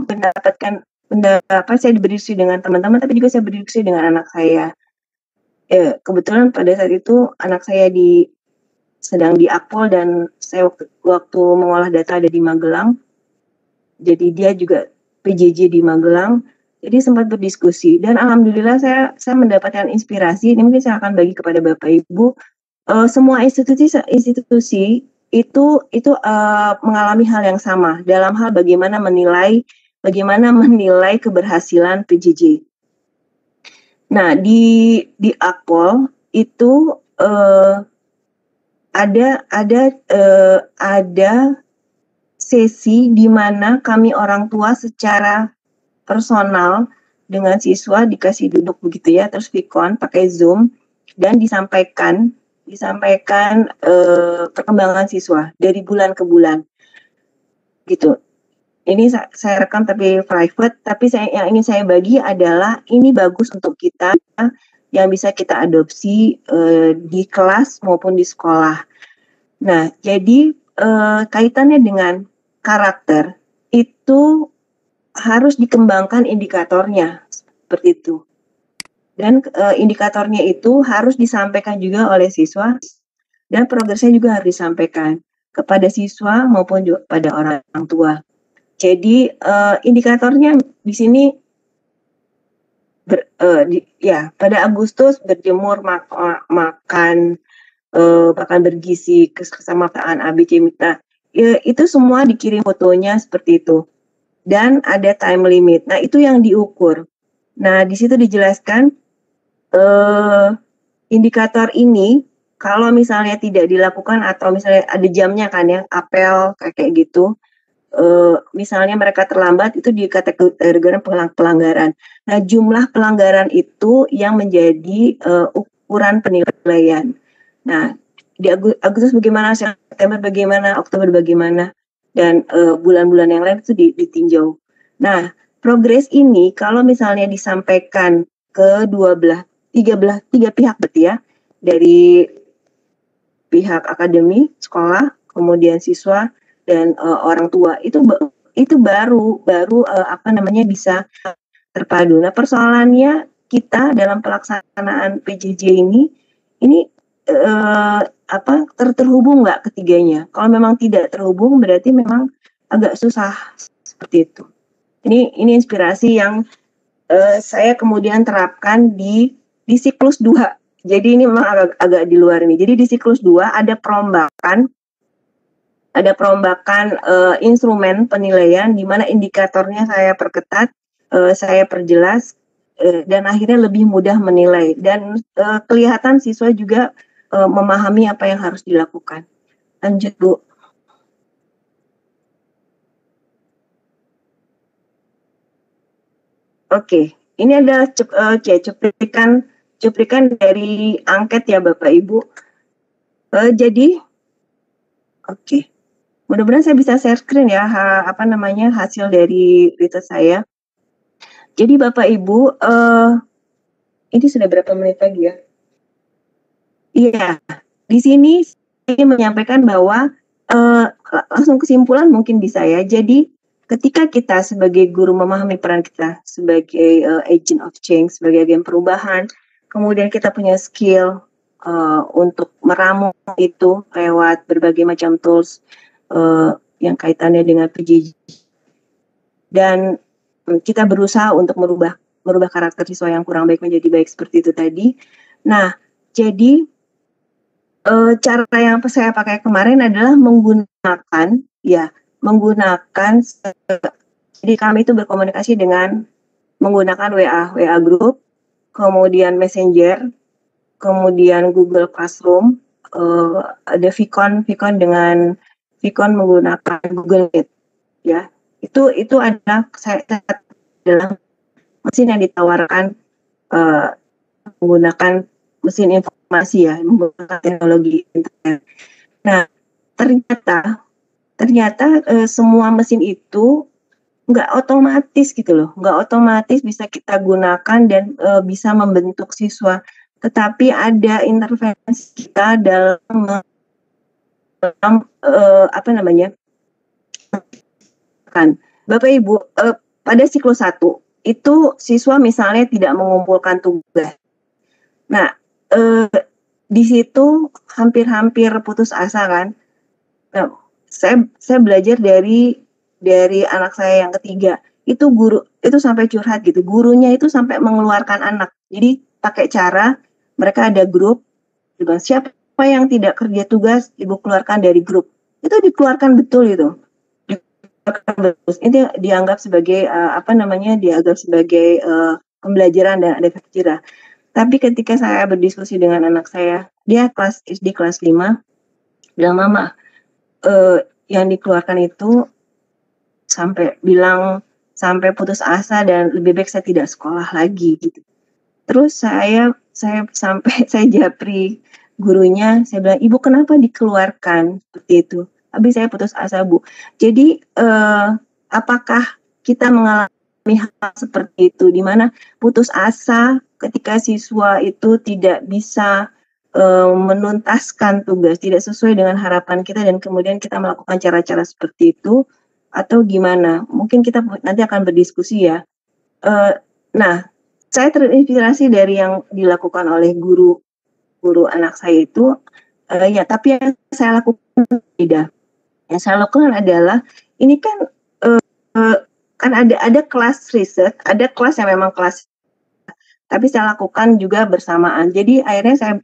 saya berdiskusi dengan teman-teman, tapi juga saya berdiskusi dengan anak saya. Kebetulan pada saat itu anak saya sedang di Akpol dan saya waktu mengolah data ada di Magelang. Jadi dia juga PJJ di Magelang. Jadi sempat berdiskusi dan alhamdulillah saya mendapatkan inspirasi. Ini mungkin saya akan bagi kepada Bapak Ibu. Semua institusi itu mengalami hal yang sama dalam hal bagaimana menilai keberhasilan PJJ. Nah, di Akpol itu ada sesi di mana kami orang tua secara personal dengan siswa dikasih duduk begitu ya, terus Vicon pakai Zoom dan disampaikan perkembangan siswa dari bulan ke bulan gitu. Ini saya rekam tapi private, tapi yang ingin saya bagi adalah ini bagus untuk kita yang bisa kita adopsi di kelas maupun di sekolah. Nah, jadi kaitannya dengan karakter itu harus dikembangkan indikatornya seperti itu. Dan indikatornya itu harus disampaikan juga oleh siswa dan progresnya juga harus disampaikan kepada siswa maupun juga pada orang tua. Jadi indikatornya di sini pada Agustus berjemur, makan bergizi, kesamaan ABC. Nah, itu semua dikirim fotonya seperti itu. Dan ada time limit. Nah, itu yang diukur. Nah, di situ dijelaskan indikator ini kalau misalnya tidak dilakukan atau misalnya ada jamnya kan ya, apel kayak gitu. Misalnya mereka terlambat itu dikategorikan pelanggaran. Nah, jumlah pelanggaran itu yang menjadi ukuran penilaian. Nah, di Agustus bagaimana, September bagaimana, Oktober bagaimana, dan bulan-bulan yang lain itu ditinjau. Nah, progres ini kalau misalnya disampaikan ke tiga pihak berarti ya, dari pihak akademi, sekolah, kemudian siswa dan orang tua itu baru bisa terpadu. Nah, persoalannya kita dalam pelaksanaan PJJ ini terhubung nggak ketiganya? Kalau memang tidak terhubung berarti memang agak susah seperti itu. Ini inspirasi yang saya kemudian terapkan di siklus 2. Jadi ini memang agak di luar ini. Jadi di siklus 2 ada perombakan instrumen penilaian di mana indikatornya saya perketat, saya perjelas, dan akhirnya lebih mudah menilai dan kelihatan siswa juga memahami apa yang harus dilakukan. Lanjut Bu. Oke, ini adalah cuplikan dari angket ya Bapak Ibu. Oke. Mudah-mudahan saya bisa share screen ya, hasil dari riset saya. Jadi Bapak Ibu, ini sudah berapa menit lagi ya? Iya, di sini saya menyampaikan bahwa langsung kesimpulan mungkin bisa ya. Jadi ketika kita sebagai guru memahami peran kita sebagai agent of change, sebagai agen perubahan, kemudian kita punya skill untuk meramu itu lewat berbagai macam tools yang kaitannya dengan PJJ, dan kita berusaha untuk merubah karakter siswa yang kurang baik menjadi baik seperti itu tadi. Nah, jadi cara yang saya pakai kemarin adalah menggunakan jadi kami itu berkomunikasi dengan menggunakan WA group, kemudian Messenger, kemudian Google Classroom, ada Vicon dengan menggunakan Google Meet, ya. Itu adalah mesin yang ditawarkan menggunakan mesin informasi ya, menggunakan teknologi internet. Nah, ternyata semua mesin itu nggak otomatis gitu loh, nggak otomatis bisa kita gunakan dan bisa membentuk siswa. Tetapi ada intervensi kita dalam kan Bapak Ibu, pada siklus 1 itu siswa misalnya tidak mengumpulkan tugas. Nah, di situ hampir putus asa kan. Nah, saya belajar dari anak saya yang ketiga. Itu guru itu sampai curhat gitu. Gurunya itu sampai mengeluarkan anak. Jadi pakai cara mereka ada grup, juga siapa yang tidak kerja tugas, Ibu keluarkan dari grup. Itu dikeluarkan betul itu. Ini dianggap sebagai dianggap sebagai pembelajaran dan ada efek jerah. Tapi ketika saya berdiskusi dengan anak saya, dia kelas SD kelas 5, bilang mama, yang dikeluarkan itu sampai putus asa dan lebih baik saya tidak sekolah lagi gitu. Terus saya japri gurunya, saya bilang, Ibu kenapa dikeluarkan seperti itu? Habis saya putus asa, Bu. Jadi apakah kita mengalami hal seperti itu, di mana putus asa ketika siswa itu tidak bisa menuntaskan tugas, tidak sesuai dengan harapan kita, dan kemudian kita melakukan cara-cara seperti itu, atau gimana? Mungkin kita nanti akan berdiskusi ya. Nah, saya terinspirasi dari yang dilakukan oleh guru anak saya itu, ya, tapi yang saya lakukan beda. Yang saya lakukan adalah, ini kan kan ada kelas riset, ada kelas yang memang kelas, tapi saya lakukan juga bersamaan. Jadi akhirnya saya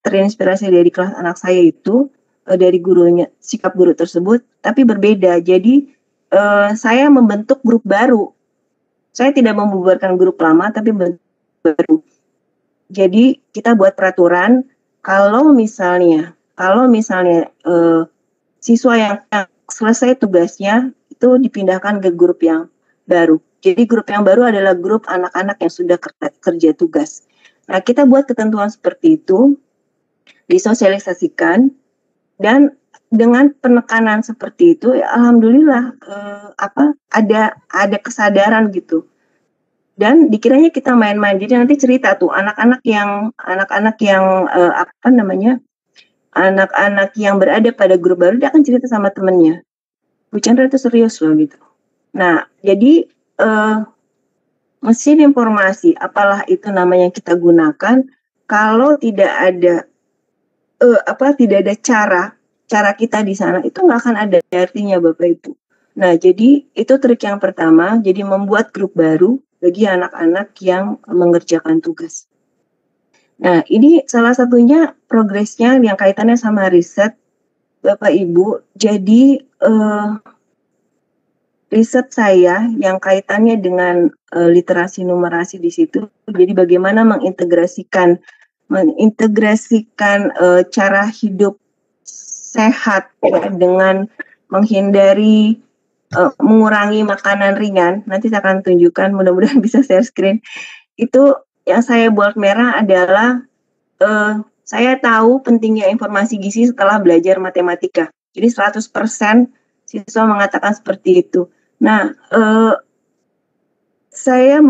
terinspirasi dari kelas anak saya itu, dari gurunya, sikap guru tersebut, tapi berbeda. Jadi saya membentuk grup baru. Saya tidak membubarkan grup lama, tapi bentuk baru. Jadi kita buat peraturan, kalau misalnya siswa yang selesai tugasnya itu dipindahkan ke grup yang baru. Jadi grup yang baru adalah grup anak-anak yang sudah kerja tugas. Nah, kita buat ketentuan seperti itu, disosialisasikan, dan dengan penekanan seperti itu, ya, alhamdulillah ada kesadaran gitu. Dan dikiranya kita main-main. Jadi nanti cerita tuh anak-anak yang anak-anak yang berada pada grup baru, dia akan cerita sama temennya, Bu Chandra itu serius loh gitu. Nah, jadi mesin informasi, apalah itu namanya yang kita gunakan, kalau tidak ada cara kita di sana, itu nggak akan ada artinya Bapak Ibu. Nah, jadi itu trik yang pertama, jadi membuat grup baru bagi anak-anak yang mengerjakan tugas. Nah, ini salah satunya progresnya yang kaitannya sama riset, Bapak Ibu. Jadi riset saya yang kaitannya dengan literasi numerasi di situ. Jadi bagaimana mengintegrasikan cara hidup sehat ya, dengan menghindari mengurangi makanan ringan. Nanti saya akan tunjukkan, mudah-mudahan bisa share screen. Itu yang saya buat merah adalah saya tahu pentingnya informasi gizi setelah belajar matematika. Jadi 100% siswa mengatakan seperti itu. Nah, saya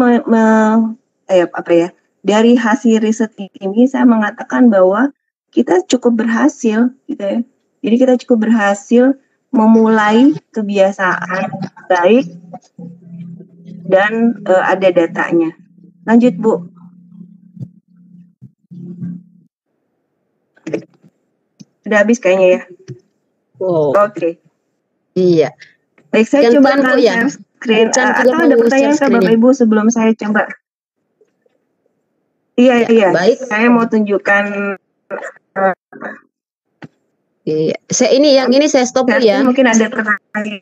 dari hasil riset ini saya mengatakan bahwa kita cukup berhasil gitu ya. Jadi kita cukup berhasil memulai kebiasaan baik dan ada datanya. Lanjut, Bu. Sudah habis kayaknya ya. Wow. Oke. Iya. Baik, saya Yang coba tuan, Bu, ya? share screen. Bukan Atau ada mau pertanyaan share ke Bapak screen-nya. Ibu sebelum saya coba? Iya, Ya, iya. baik. Saya mau tunjukkan Iya. Yang ini saya stop dulu ya. mungkin ada pertanyaan.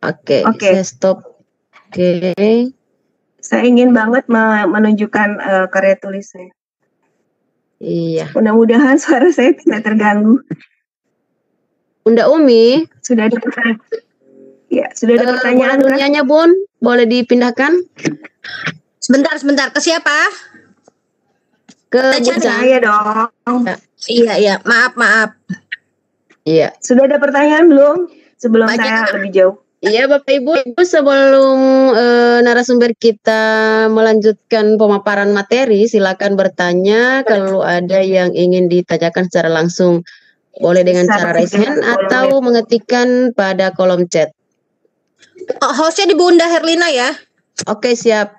Oke, Oke. saya stop. Oke. Saya ingin banget menunjukkan karya tulis saya. Iya. Mudah-mudahan suara saya tidak terganggu. Bunda Umi, Sudah ada pertanyaan. Ya, sudah ada bola pertanyaan kan? dunianya Bun, boleh dipindahkan Sebentar. Ke siapa? ke Tecan. Bucan. Saya dong. Iya. Maaf. Iya. Sudah ada pertanyaan belum? Sebelum Banyak. saya lebih jauh. Iya Bapak Ibu, sebelum narasumber kita melanjutkan pemaparan materi, silakan bertanya kalau ada yang ingin ditanyakan secara langsung. Boleh dengan Bisa cara raise hand dengan kolom atau mengetikkan pada kolom chat. Hostnya di Bunda Herlina ya. Oke, siap.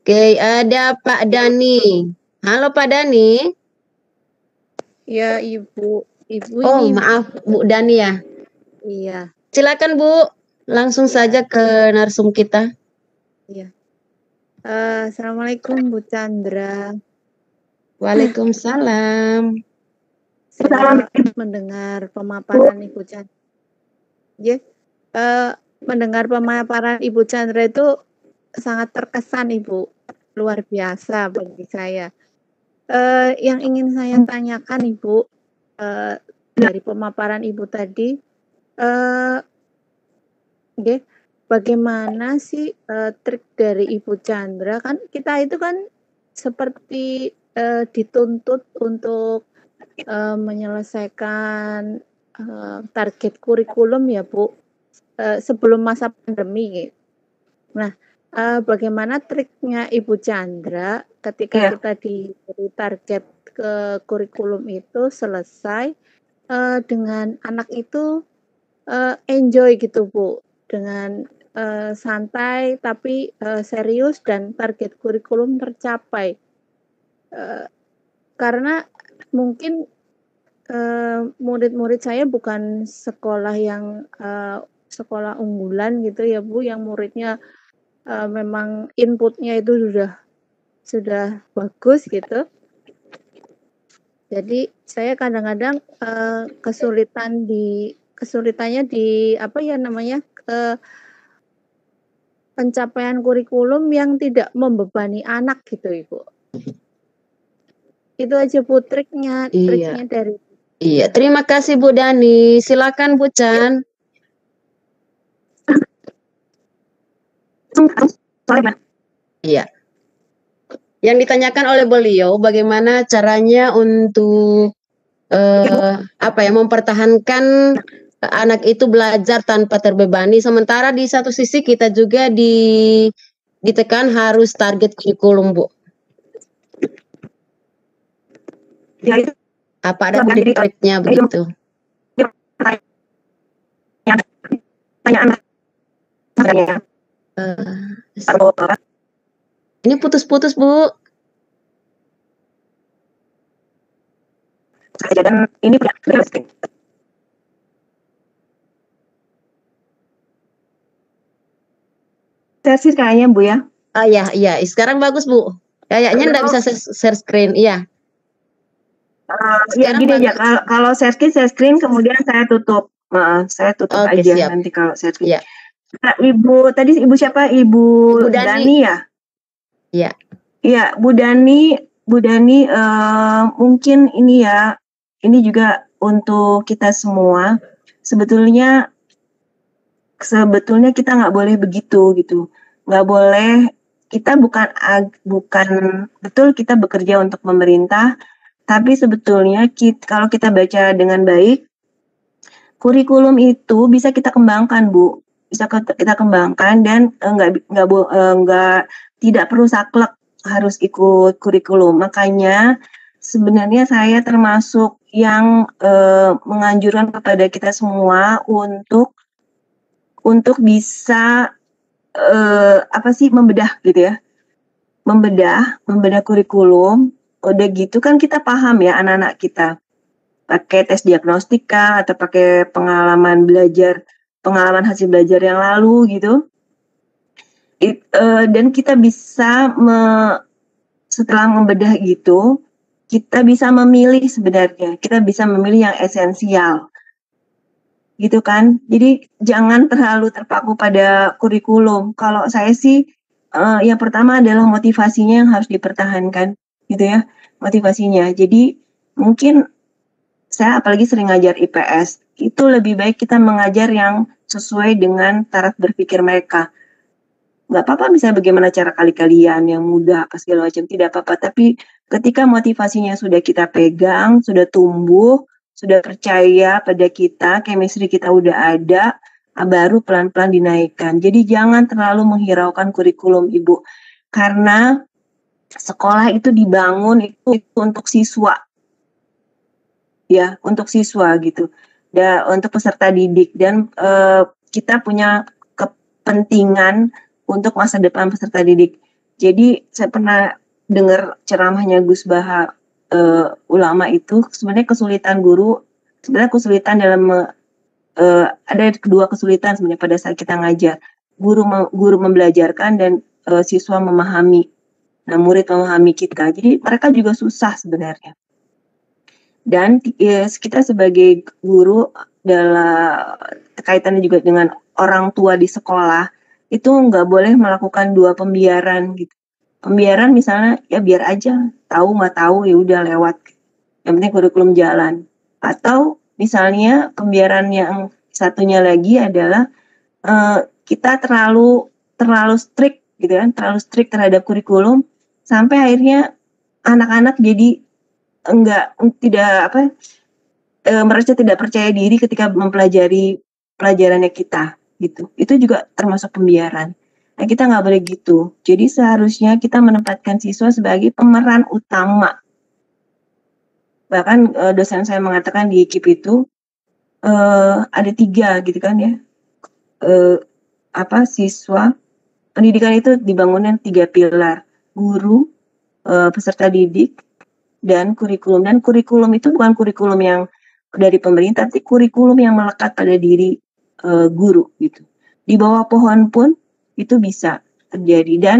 Oke, ada Pak Dani. Halo Pak Dani. Ya, Ibu. Ibu Oh, ini. maaf, Bu Dani ya. Iya. Silakan Bu, langsung saja ke narsum kita. Iya. Assalamualaikum Bu Chandra. Waalaikumsalam. Saya mendengar pemaparan Ibu Chandra. Ya, mendengar pemaparan Ibu Chandra itu sangat terkesan Ibu, luar biasa bagi saya. Yang ingin saya tanyakan Ibu, dari pemaparan Ibu tadi, bagaimana sih trik dari Ibu Chandra? Kan kita itu kan seperti dituntut untuk menyelesaikan target kurikulum ya Bu, sebelum masa pandemi. Nah, bagaimana triknya Ibu Chandra ketika kita diberi target ke kurikulum itu selesai dengan anak itu enjoy gitu Bu, dengan santai tapi serius dan target kurikulum tercapai. Karena mungkin murid-murid saya bukan sekolah yang sekolah unggulan gitu ya Bu, yang muridnya memang inputnya itu sudah bagus gitu. Jadi saya kadang-kadang kesulitannya di apa ya namanya, pencapaian kurikulum yang tidak membebani anak gitu Ibu. Itu aja Bu triknya dari. Iya, terima kasih Bu Dani. Silakan Bu Chan. Iya. Yang ditanyakan oleh beliau bagaimana caranya untuk mempertahankan anak itu belajar tanpa terbebani, sementara di satu sisi kita juga ditekan harus target kurikulum Bu. Ya, itu Apa ada triknya begitu? Ini putus-putus Bu. Ini sesi kayaknya Bu ya. Oh iya, sekarang bagus Bu. Kayaknya enggak bisa share screen, iya. Ya gini aja, kalau share screen kemudian saya tutup. Saya tutup Oke, aja siap. nanti kalau share screen. Iya. Nah, Ibu siapa? Ibu Dani ya? Iya. Iya, Bu Dani, mungkin ini ya, ini juga untuk kita semua. Sebetulnya kita nggak boleh begitu gitu, nggak boleh. Kita bukan betul kita bekerja untuk pemerintah, tapi sebetulnya kalau kita baca dengan baik, kurikulum itu bisa kita kembangkan Bu, bisa kita kembangkan dan tidak perlu saklek harus ikut kurikulum. Makanya sebenarnya saya termasuk yang menganjurkan kepada kita semua untuk bisa membedah gitu ya, membedah kurikulum. Udah gitu kan kita paham ya anak-anak kita pakai tes diagnostika atau pakai pengalaman hasil belajar yang lalu gitu. Dan kita bisa setelah membedah gitu, kita bisa memilih sebenarnya. Kita bisa memilih yang esensial. Gitu kan. Jadi jangan terlalu terpaku pada kurikulum. Kalau saya sih yang pertama adalah motivasinya yang harus dipertahankan gitu ya. Motivasinya. Jadi mungkin saya apalagi sering ngajar IPS, itu lebih baik kita mengajar yang sesuai dengan taraf berpikir mereka. Nggak apa-apa misalnya bagaimana cara kali-kalian yang mudah apa segala macam, tidak apa-apa. Tapi ketika motivasinya sudah kita pegang, sudah tumbuh, sudah percaya pada kita, chemistry kita udah ada, baru pelan-pelan dinaikkan. Jadi jangan terlalu menghiraukan kurikulum Ibu, karena sekolah itu dibangun itu untuk siswa, ya, untuk siswa gitu, untuk peserta didik, dan kita punya kepentingan untuk masa depan peserta didik. Jadi saya pernah dengar ceramahnya Gus Baha, ulama itu sebenarnya kesulitan guru, sebenarnya kesulitan dalam ada kedua kesulitan sebenarnya pada saat kita ngajar. Guru membelajarkan dan siswa memahami. Nah, murid memahami kita. Jadi mereka juga susah sebenarnya. Dan kita sebagai guru dalam kaitannya juga dengan orang tua di sekolah, itu nggak boleh melakukan dua pembiaran gitu. Pembiaran misalnya ya biar aja, tahu nggak tahu ya udah lewat. Yang penting kurikulum jalan. Atau misalnya pembiaran yang satunya lagi adalah kita terlalu strict gitu kan, terlalu strict terhadap kurikulum sampai akhirnya anak-anak jadi merasa tidak percaya diri ketika mempelajari pelajarannya kita gitu. Itu juga termasuk pembiaran. Nah, kita nggak boleh gitu. Jadi seharusnya kita menempatkan siswa sebagai pemeran utama. Bahkan dosen saya mengatakan di KIP itu ada 3 gitu kan ya. Siswa, pendidikan itu dibangunnya 3 pilar. Guru, peserta didik, dan kurikulum. Dan kurikulum itu bukan kurikulum yang dari pemerintah, tapi kurikulum yang melekat pada diri guru gitu. Di bawah pohon pun itu bisa terjadi, dan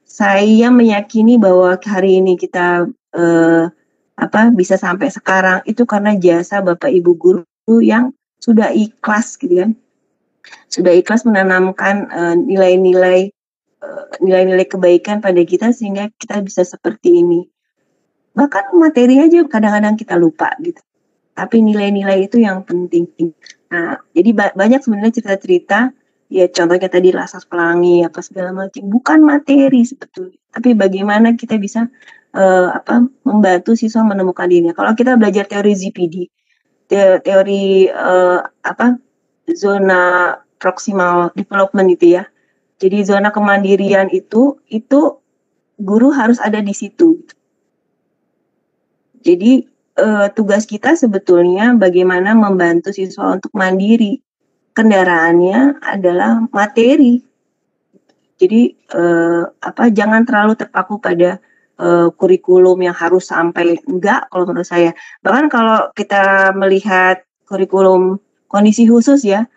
saya meyakini bahwa hari ini kita bisa sampai sekarang itu karena jasa Bapak Ibu guru yang sudah ikhlas gitu kan, sudah ikhlas menanamkan nilai-nilai kebaikan pada kita sehingga kita bisa seperti ini. Bahkan materi aja kadang-kadang kita lupa gitu, tapi nilai-nilai itu yang penting. Nah, jadi banyak sebenarnya cerita-cerita. Ya contohnya tadi Laskar Pelangi apa segala macam, bukan materi sebetulnya, tapi bagaimana kita bisa membantu siswa menemukan dirinya. Kalau kita belajar teori ZPD, teori zona proximal development itu ya. Jadi zona kemandirian itu guru harus ada di situ. Jadi tugas kita sebetulnya bagaimana membantu siswa untuk mandiri. Kendaraannya adalah materi. Jadi jangan terlalu terpaku pada kurikulum yang harus sampai enggak kalau menurut saya. Bahkan kalau kita melihat kurikulum kondisi khusus ya,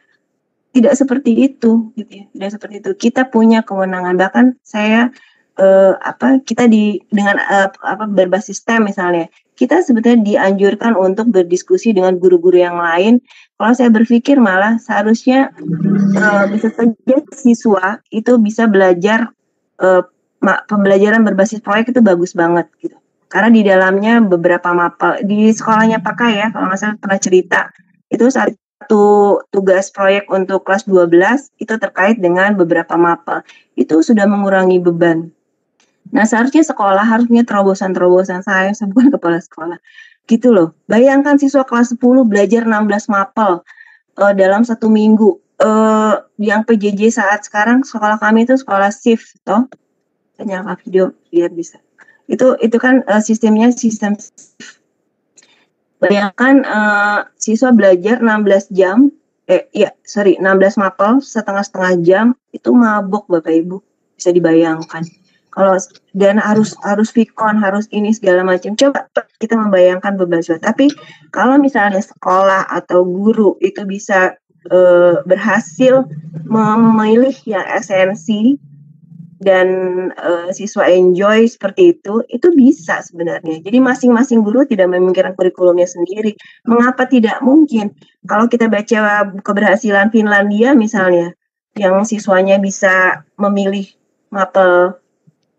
tidak seperti itu gitu ya. Tidak seperti itu. Kita punya kewenangan, bahkan saya kita dengan berbasis STEM misalnya, kita sebetulnya dianjurkan untuk berdiskusi dengan guru-guru yang lain. Kalau saya berpikir malah seharusnya bisa saja siswa itu bisa belajar pembelajaran berbasis proyek itu bagus banget gitu. Karena di dalamnya beberapa mapel di sekolahnya Pak Kai ya, kalau nggak salah pernah cerita, itu satu tugas proyek untuk kelas 12 itu terkait dengan beberapa mapel. Itu sudah mengurangi beban. Nah, seharusnya sekolah harusnya terobosan-terobosan, saya bukan kepala sekolah. Gitu loh. Bayangkan siswa kelas 10 belajar 16 mapel dalam 1 minggu. Yang PJJ saat sekarang sekolah kami itu sekolah shift toh. Saya nyalakan video biar bisa. Itu kan sistemnya sistem shift. Bayangkan siswa belajar 16 jam 16 mapel setengah jam, itu mabok Bapak Ibu. Bisa dibayangkan. Kalau dan harus vikon, harus ini segala macam. Coba kita membayangkan beban siswa. Tapi kalau misalnya sekolah atau guru itu bisa berhasil memilih yang esensi, dan siswa enjoy seperti itu bisa sebenarnya. Jadi masing-masing guru tidak memikirkan kurikulumnya sendiri. Mengapa tidak mungkin? Kalau kita baca keberhasilan Finlandia misalnya, yang siswanya bisa memilih mapel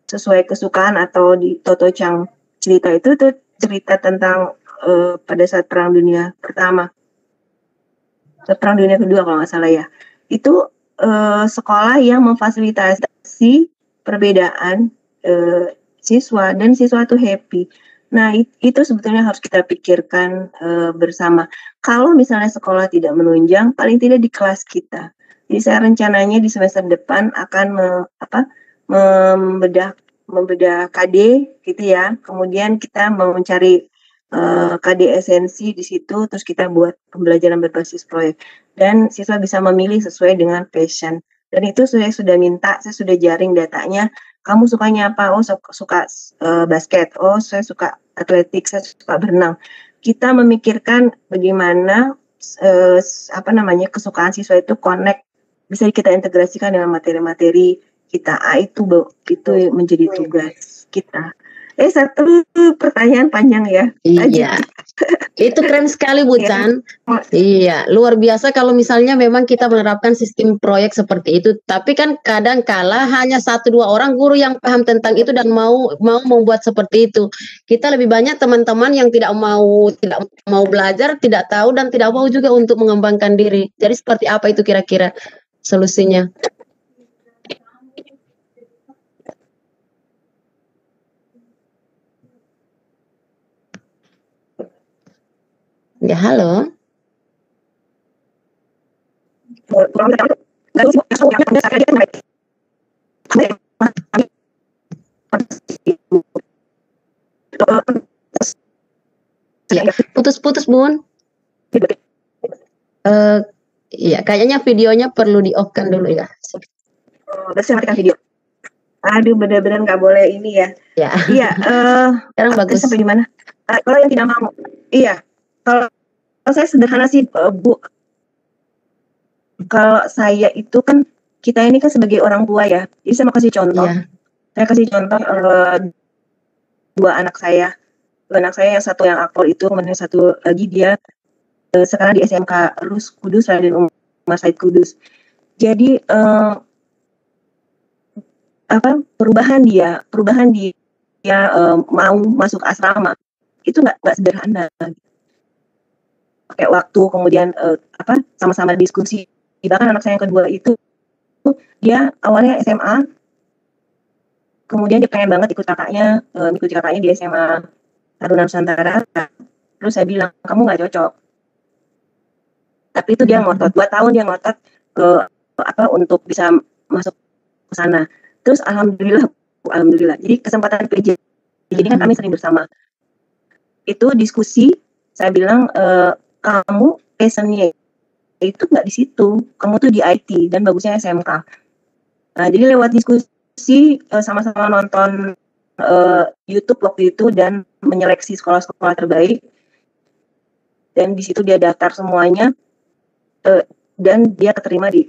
sesuai kesukaan atau di Toto Chang cerita itu tuh cerita tentang pada saat Perang Dunia Pertama, Perang Dunia Kedua kalau nggak salah ya. Itu sekolah yang memfasilitasi perbedaan siswa dan siswa itu happy. Nah itu sebetulnya harus kita pikirkan bersama. Kalau misalnya sekolah tidak menunjang, paling tidak di kelas kita. Jadi saya rencananya di semester depan akan membedah KD gitu ya. Kemudian kita mau mencari KD esensi di situ, terus kita buat pembelajaran berbasis proyek. Dan siswa bisa memilih sesuai dengan passion. Dan itu saya sudah minta, saya sudah jaring datanya. Kamu sukanya apa? Oh, suka basket. Oh, saya suka atletik, saya suka berenang. Kita memikirkan bagaimana kesukaan siswa itu connect, bisa kita integrasikan dengan materi-materi kita. Itu menjadi tugas kita. Satu pertanyaan panjang ya. Iya. Itu keren sekali Bu Chan. Iya, luar biasa kalau misalnya memang kita menerapkan sistem proyek seperti itu. Tapi kan kadang kala hanya 1-2 orang guru yang paham tentang itu dan mau membuat seperti itu. Kita lebih banyak teman-teman yang tidak mau belajar, tidak tahu dan tidak mau juga untuk mengembangkan diri. Jadi seperti apa itu kira-kira solusinya? Ya, halo. Ya, putus-putus Bun. Iya, kayaknya videonya perlu di-off-kan dulu ya. Saya matikan video. Aduh, benar-benar nggak boleh ini ya. Ya. Iya. Sekarang bagus. Sampai di mana? Kalau yang tidak mau, iya. Kalau saya sederhana sih, Bu. Kalau saya itu kan, kita ini kan sebagai orang tua ya. Jadi saya mau kasih contoh. Iya. Saya kasih contoh 2 anak saya. 2 anak saya, yang satu yang aktor itu, kemudian satu lagi dia sekarang di SMK Rus Kudus, Raden Umar Said Kudus. Jadi perubahan dia mau masuk asrama itu nggak sederhana. Pakai waktu, kemudian sama-sama diskusi. Bahkan anak saya yang kedua itu dia awalnya SMA, kemudian dia pengen banget ikut kakaknya, ikuti kakaknya di SMA Taruna Nusantara. Terus saya bilang, kamu nggak cocok. Tapi itu dia ngotot, 2 tahun dia ngotot untuk bisa masuk ke sana. Terus alhamdulillah. Jadi kesempatan PJ, jadi kan kami sering bersama. Itu diskusi, saya bilang, kamu passionnya itu nggak di situ, kamu tuh di IT dan bagusnya SMK. Nah, jadi lewat diskusi sama-sama nonton YouTube waktu itu dan menyeleksi sekolah-sekolah terbaik, dan di situ dia daftar semuanya dan dia keterima di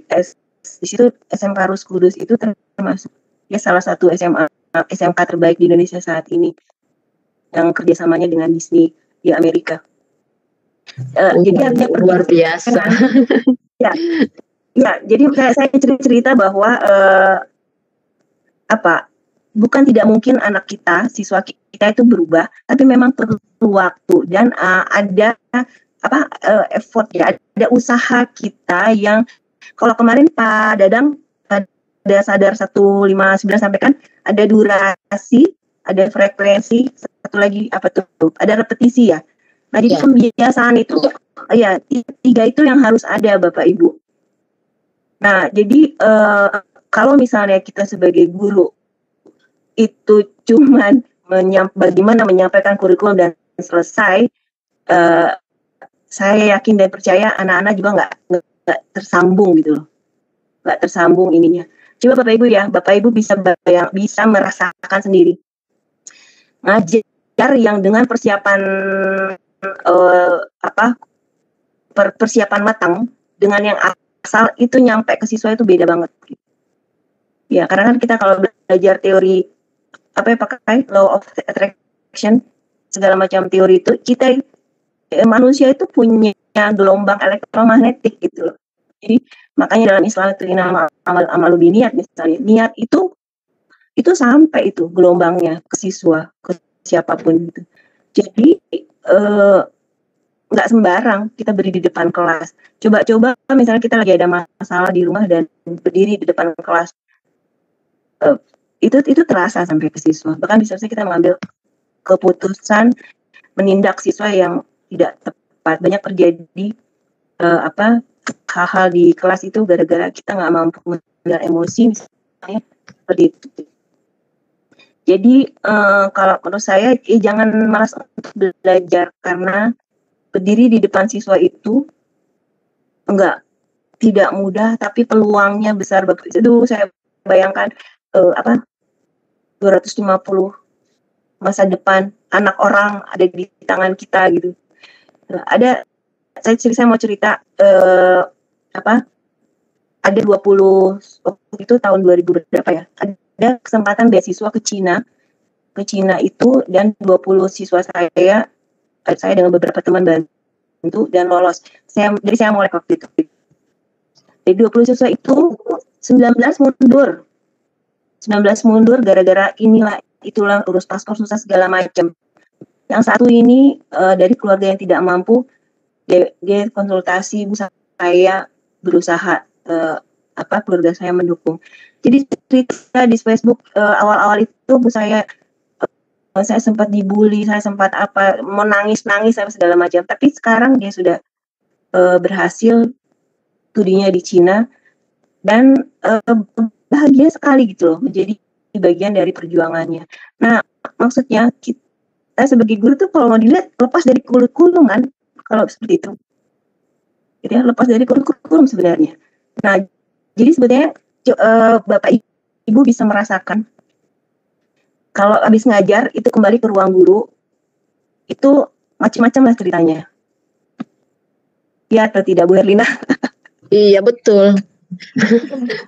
situ SMK Rus Kudus itu termasuk dia salah satu SMK terbaik di Indonesia saat ini yang kerjasamanya dengan Disney di Amerika. Jadi luar biasa. Ya, jadi saya cerita bahwa bukan tidak mungkin anak kita, siswa kita itu berubah, tapi memang perlu waktu dan ada effort ya, ada usaha kita yang kalau kemarin Pak Dadang ada sadar 159 sampaikan ada durasi, ada frekuensi, satu lagi ada repetisi ya. Nah, jadi pembiasaan itu ya 3 itu yang harus ada Bapak Ibu. Nah, jadi kalau misalnya kita sebagai guru itu cuman bagaimana menyampaikan kurikulum dan selesai, saya yakin dan percaya anak-anak juga nggak tersambung gitu loh, nggak tersambung ininya. Coba Bapak Ibu ya, Bapak Ibu bisa merasakan sendiri ngajar yang dengan persiapan persiapan matang dengan yang asal itu nyampe ke siswa itu beda banget. Ya, karena kan kita kalau belajar teori pakai law of attraction segala macam teori itu, kita manusia itu punya gelombang elektromagnetik gitu loh. Jadi makanya dalam Islam itu nama amalu biniat misalnya, niat itu sampai itu gelombangnya ke siswa, ke siapapun gitu. Jadi nggak sembarang kita beri di depan kelas. Coba misalnya kita lagi ada masalah di rumah dan berdiri di depan kelas, itu terasa sampai ke siswa. Bahkan bisa kita mengambil keputusan menindak siswa yang tidak tepat. Banyak terjadi hal-hal di kelas itu gara-gara kita nggak mampu mengendalikan emosi misalnya seperti itu. Jadi kalau menurut saya jangan malas untuk belajar, karena berdiri di depan siswa itu tidak mudah, tapi peluangnya besar. Itu saya bayangkan 250 masa depan anak orang ada di tangan kita gitu. Saya mau cerita ada 20 waktu itu tahun 2000 berapa ya, ada kesempatan beasiswa ke Cina itu, dan 20 siswa saya dengan beberapa teman bantu dan lolos. Jadi saya mulai waktu itu. Dari 20 siswa itu 19 mundur gara-gara itulah urus paspor susah segala macam. Yang satu ini dari keluarga yang tidak mampu, dia konsultasi, Bu saya berusaha, keluarga saya mendukung. Jadi cerita di Facebook awal-awal itu Bu saya sempat dibully, saya sempat mau nangis segala macam. Tapi sekarang dia sudah berhasil studinya di Cina dan bahagia sekali gitu loh, menjadi bagian dari perjuangannya. Nah, maksudnya kita sebagai guru tuh kalau mau dilihat lepas dari kurikulum kan, kalau seperti itu. Gitu ya, lepas dari kurikulum sebenarnya. Nah, jadi sebenarnya Bapak Ibu bisa merasakan kalau habis ngajar itu kembali ke ruang guru itu macam-macam lah ceritanya. Ya atau tidak Bu Herlina? Iya betul.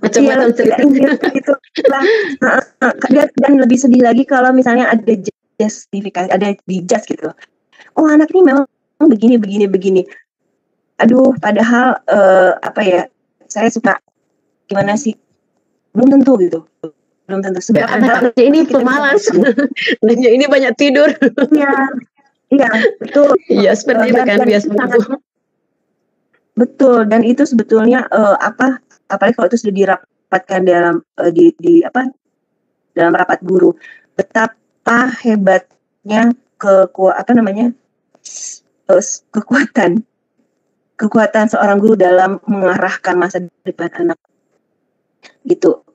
Macam-macam ceritanya. Dan lebih sedih lagi kalau misalnya ada justifikasi, ada dijudge gitu. Oh anak ini memang begini. Aduh, padahal saya suka gimana sih? Belum tentu gitu. Belum tentu. Anaknya ini pemalas. Anaknya ini banyak tidur. Iya, betul. Iya, seperti itu kan biasanya. Betul, dan itu sebetulnya apalagi kalau itu sudah dirapatkan dalam dalam rapat guru, betapa hebatnya kekuatan seorang guru dalam mengarahkan masa depan anak. Gitu.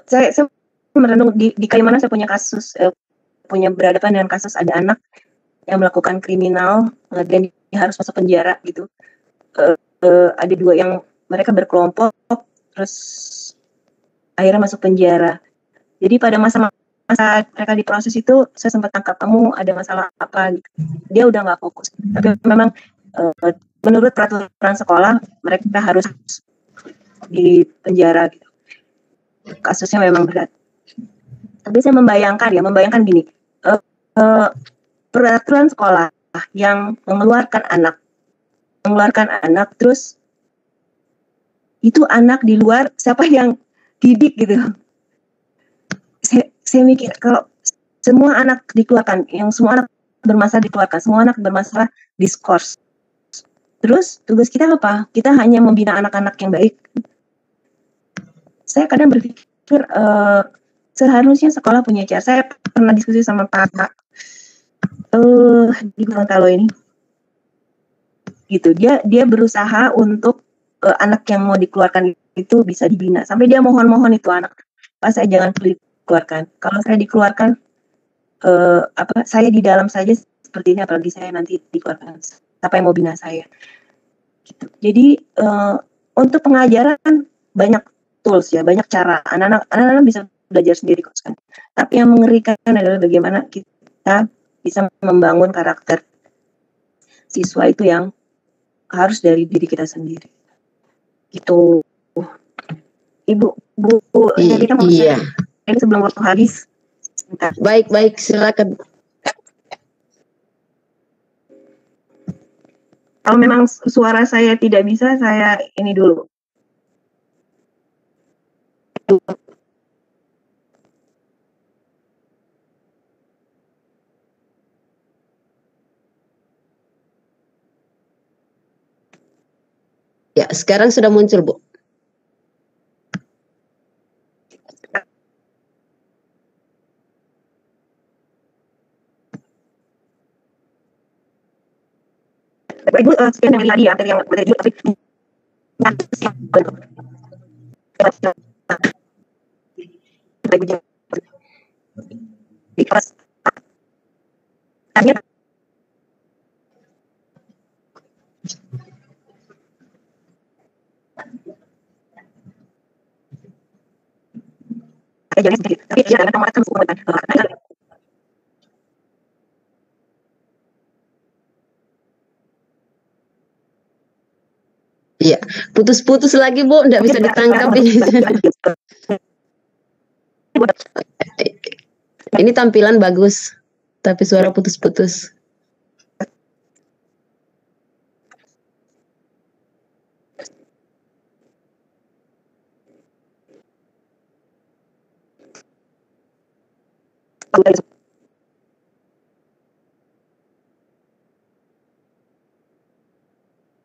Saya merenung di Kalimantan, saya punya kasus, punya berhadapan dengan kasus ada anak yang melakukan kriminal dan dia harus masuk penjara gitu. Ada 2 yang mereka berkelompok terus akhirnya masuk penjara. Jadi pada masa mereka diproses itu saya sempat tangkap, kamu ada masalah apa gitu. Dia udah nggak fokus. Tapi memang menurut peraturan sekolah mereka harus di penjara gitu. Kasusnya memang berat. Tapi saya membayangkan gini, peraturan sekolah yang mengeluarkan anak, terus itu anak di luar, siapa yang didik gitu. Saya mikir kalau semua anak dikeluarkan, semua anak bermasalah diskors. Terus tugas kita apa? Kita hanya membina anak-anak yang baik. Saya kadang berpikir seharusnya sekolah punya cara. Saya pernah diskusi sama Pak di Gorontalo ini. Gitu. Dia berusaha untuk anak yang mau dikeluarkan itu bisa dibina. Sampai dia mohon itu anak, Pak saya jangan dikeluarkan. Kalau saya dikeluarkan, saya di dalam saja seperti ini, apalagi saya nanti dikeluarkan. Siapa yang mau bina saya? Gitu. Jadi untuk pengajaran banyak tools ya, banyak cara. Anak-anak bisa belajar sendiri kok kan. Tapi yang mengerikan adalah bagaimana kita bisa membangun karakter siswa itu yang harus dari diri kita sendiri. Gitu. Ibu jadi kan Iya. ini sebelum waktu habis. Sebentar. Baik, silakan. Kalau memang suara saya tidak bisa, saya ini dulu. Ya, sekarang sudah muncul, Bu. Bapak Ibu, sekian dari tadi ya, dari yang berjudul tapi di kelas jalannya sedikit, tapi dia adalah nomor satu bukan. Iya, putus-putus lagi, Bu, enggak bisa ditangkap ini. Ini tampilan bagus, tapi suara putus-putus.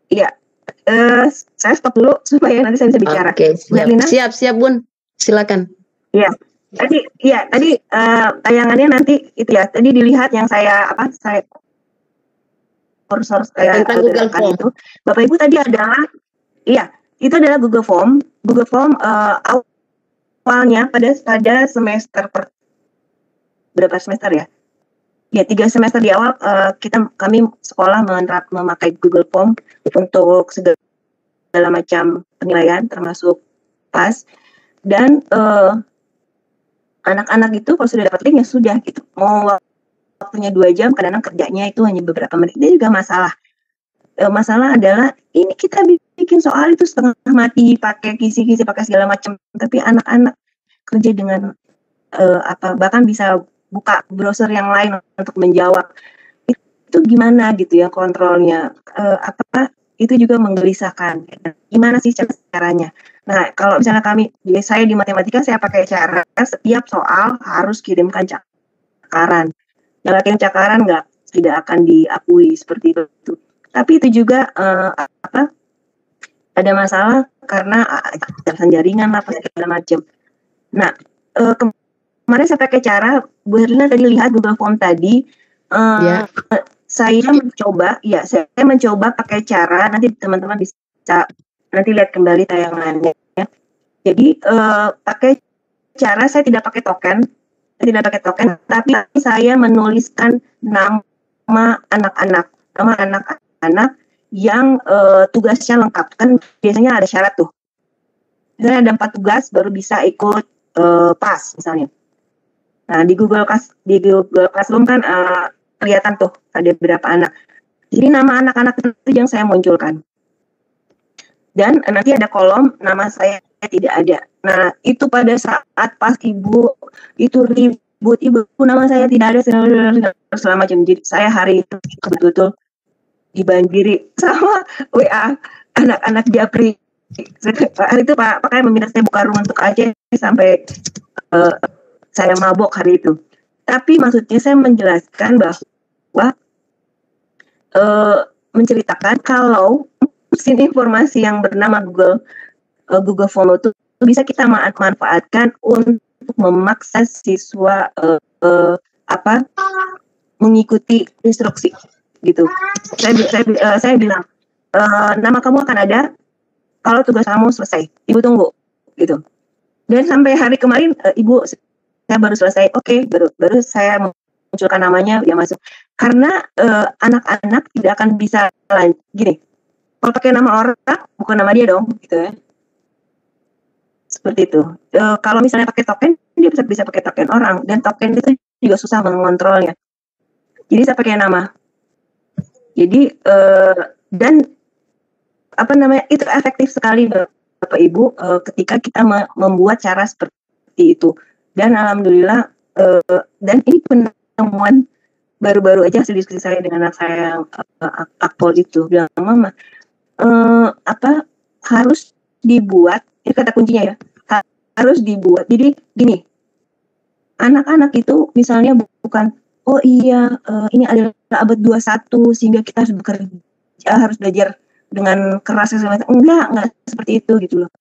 Iya, saya stop dulu supaya nanti saya bisa bicara. Oke, Lina? siap, Bun. Silakan. Iya, tadi tayangannya nanti itu ya. Tadi dilihat yang saya harus tentang Google Form itu. Bapak Ibu tadi adalah, iya, itu adalah Google Form. Google Form awalnya pada semester berapa semester ya? Ya, 3 semester di awal kami sekolah memakai Google Form untuk segala macam penilaian termasuk PAS, dan anak-anak itu kalau sudah dapat link ya sudah gitu, mau waktunya 2 jam, kadang-kadang kerjanya itu hanya beberapa menit. Ini juga masalah adalah ini kita bikin soal itu setengah mati, pakai kisi-kisi, pakai segala macam, tapi anak-anak kerja dengan bahkan bisa buka browser yang lain untuk menjawab. Itu gimana gitu ya kontrolnya, itu juga menggelisahkan. Gimana sih caranya? Nah, kalau misalnya saya di matematika, saya pakai cara setiap soal harus kirimkan cakaran. Yang kirim cakaran tidak akan diakui seperti itu. Tapi itu juga ada masalah karena alasan jaringan lah, segala macam. Nah, kemarin saya pakai cara, Bu Herlina tadi lihat Google Form tadi, saya mencoba pakai cara, nanti teman-teman bisa nanti lihat kembali tayangannya. Jadi pakai cara saya tidak pakai token, tapi saya menuliskan nama anak-anak yang tugasnya lengkap. Kan biasanya ada syarat tuh. Misalnya ada 4 tugas baru bisa ikut PAS misalnya. Nah, di Google Classroom kan kelihatan tuh ada berapa anak. Jadi nama anak-anak itu yang saya munculkan. Dan nanti ada kolom nama saya tidak ada. Nah, itu pada saat pas Ibu itu ribut, Ibu nama saya tidak ada selama jam. Jadi saya hari itu betul-betul dibanjiri sama WA anak-anak Japri. Hari itu Pak Kai meminta saya buka room untuk aja sampai saya mabok hari itu. Tapi maksudnya saya menjelaskan bahwa menceritakan kalau mesin informasi yang bernama Google Form itu bisa kita manfaatkan untuk memaksa siswa mengikuti instruksi gitu. Saya bilang nama kamu akan ada kalau tugas kamu selesai. Ibu tunggu gitu. Dan sampai hari kemarin saya baru selesai, baru saya munculkan namanya, dia masuk. Karena anak-anak tidak akan bisa gini, kalau pakai nama orang, bukan nama dia dong, gitu ya. Seperti itu. Kalau misalnya pakai token, dia bisa pakai token orang, dan token itu juga susah mengontrolnya. Jadi saya pakai nama. Jadi dan itu efektif sekali Bapak Ibu ketika kita membuat cara seperti itu. Dan alhamdulillah dan ini penemuan baru-baru aja hasil diskusi saya dengan anak saya yang akpol itu bilang, Mama harus dibuat, ini kata kuncinya ya, harus dibuat. Jadi gini, anak-anak itu misalnya bukan oh iya ini adalah abad 21 sehingga kita harus bekerja, harus belajar dengan keras segala macam. Enggak seperti itu gitu loh.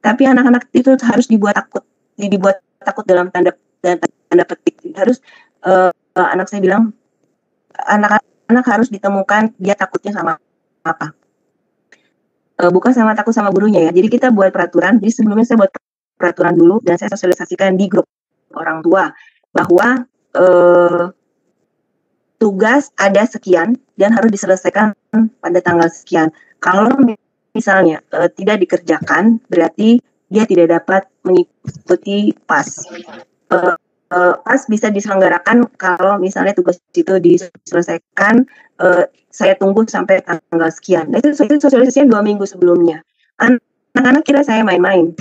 Tapi anak-anak itu harus dibuat takut dalam tanda petik. Harus anak saya bilang anak-anak harus ditemukan dia takutnya sama apa. Bukan sama takut sama gurunya ya. Jadi kita buat peraturan. Jadi sebelumnya saya buat peraturan dulu dan saya sosialisasikan di grup orang tua bahwa tugas ada sekian dan harus diselesaikan pada tanggal sekian. Kalau misalnya tidak dikerjakan, berarti dia tidak dapat mengikuti PAS. PAS bisa diselenggarakan kalau misalnya tugas itu diselesaikan, saya tunggu sampai tanggal sekian. Nah, itu sosialisasinya 2 minggu sebelumnya. Anak-anak kira saya main-main,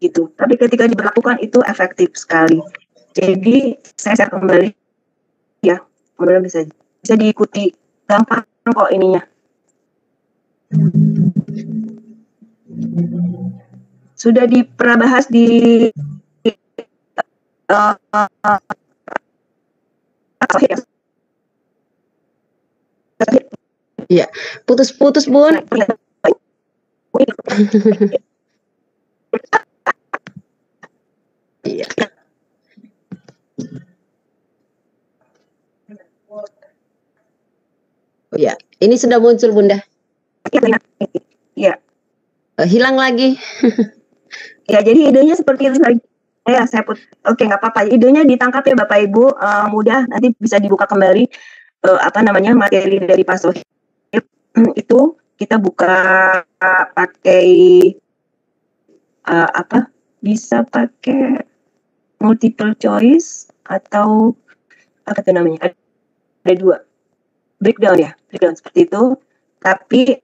gitu. Tapi ketika diberlakukan itu efektif sekali. Jadi saya share kembali, ya, mudah-mudahan bisa diikuti, gampang kok ininya. Sudah dipernah bahas di Iya, putus-putus Bun. Iya. Ya, ini sudah muncul Bunda. Iya. Hilang lagi. Ya, jadi idenya seperti itu lagi. Ya, oke, nggak apa-apa. Idenya ditangkap ya Bapak Ibu. Mudah, nanti bisa dibuka kembali materi dari Pak Sohib. Itu kita buka pakai bisa pakai multiple choice atau apa itu namanya? Ada 2. Breakdown seperti itu. Tapi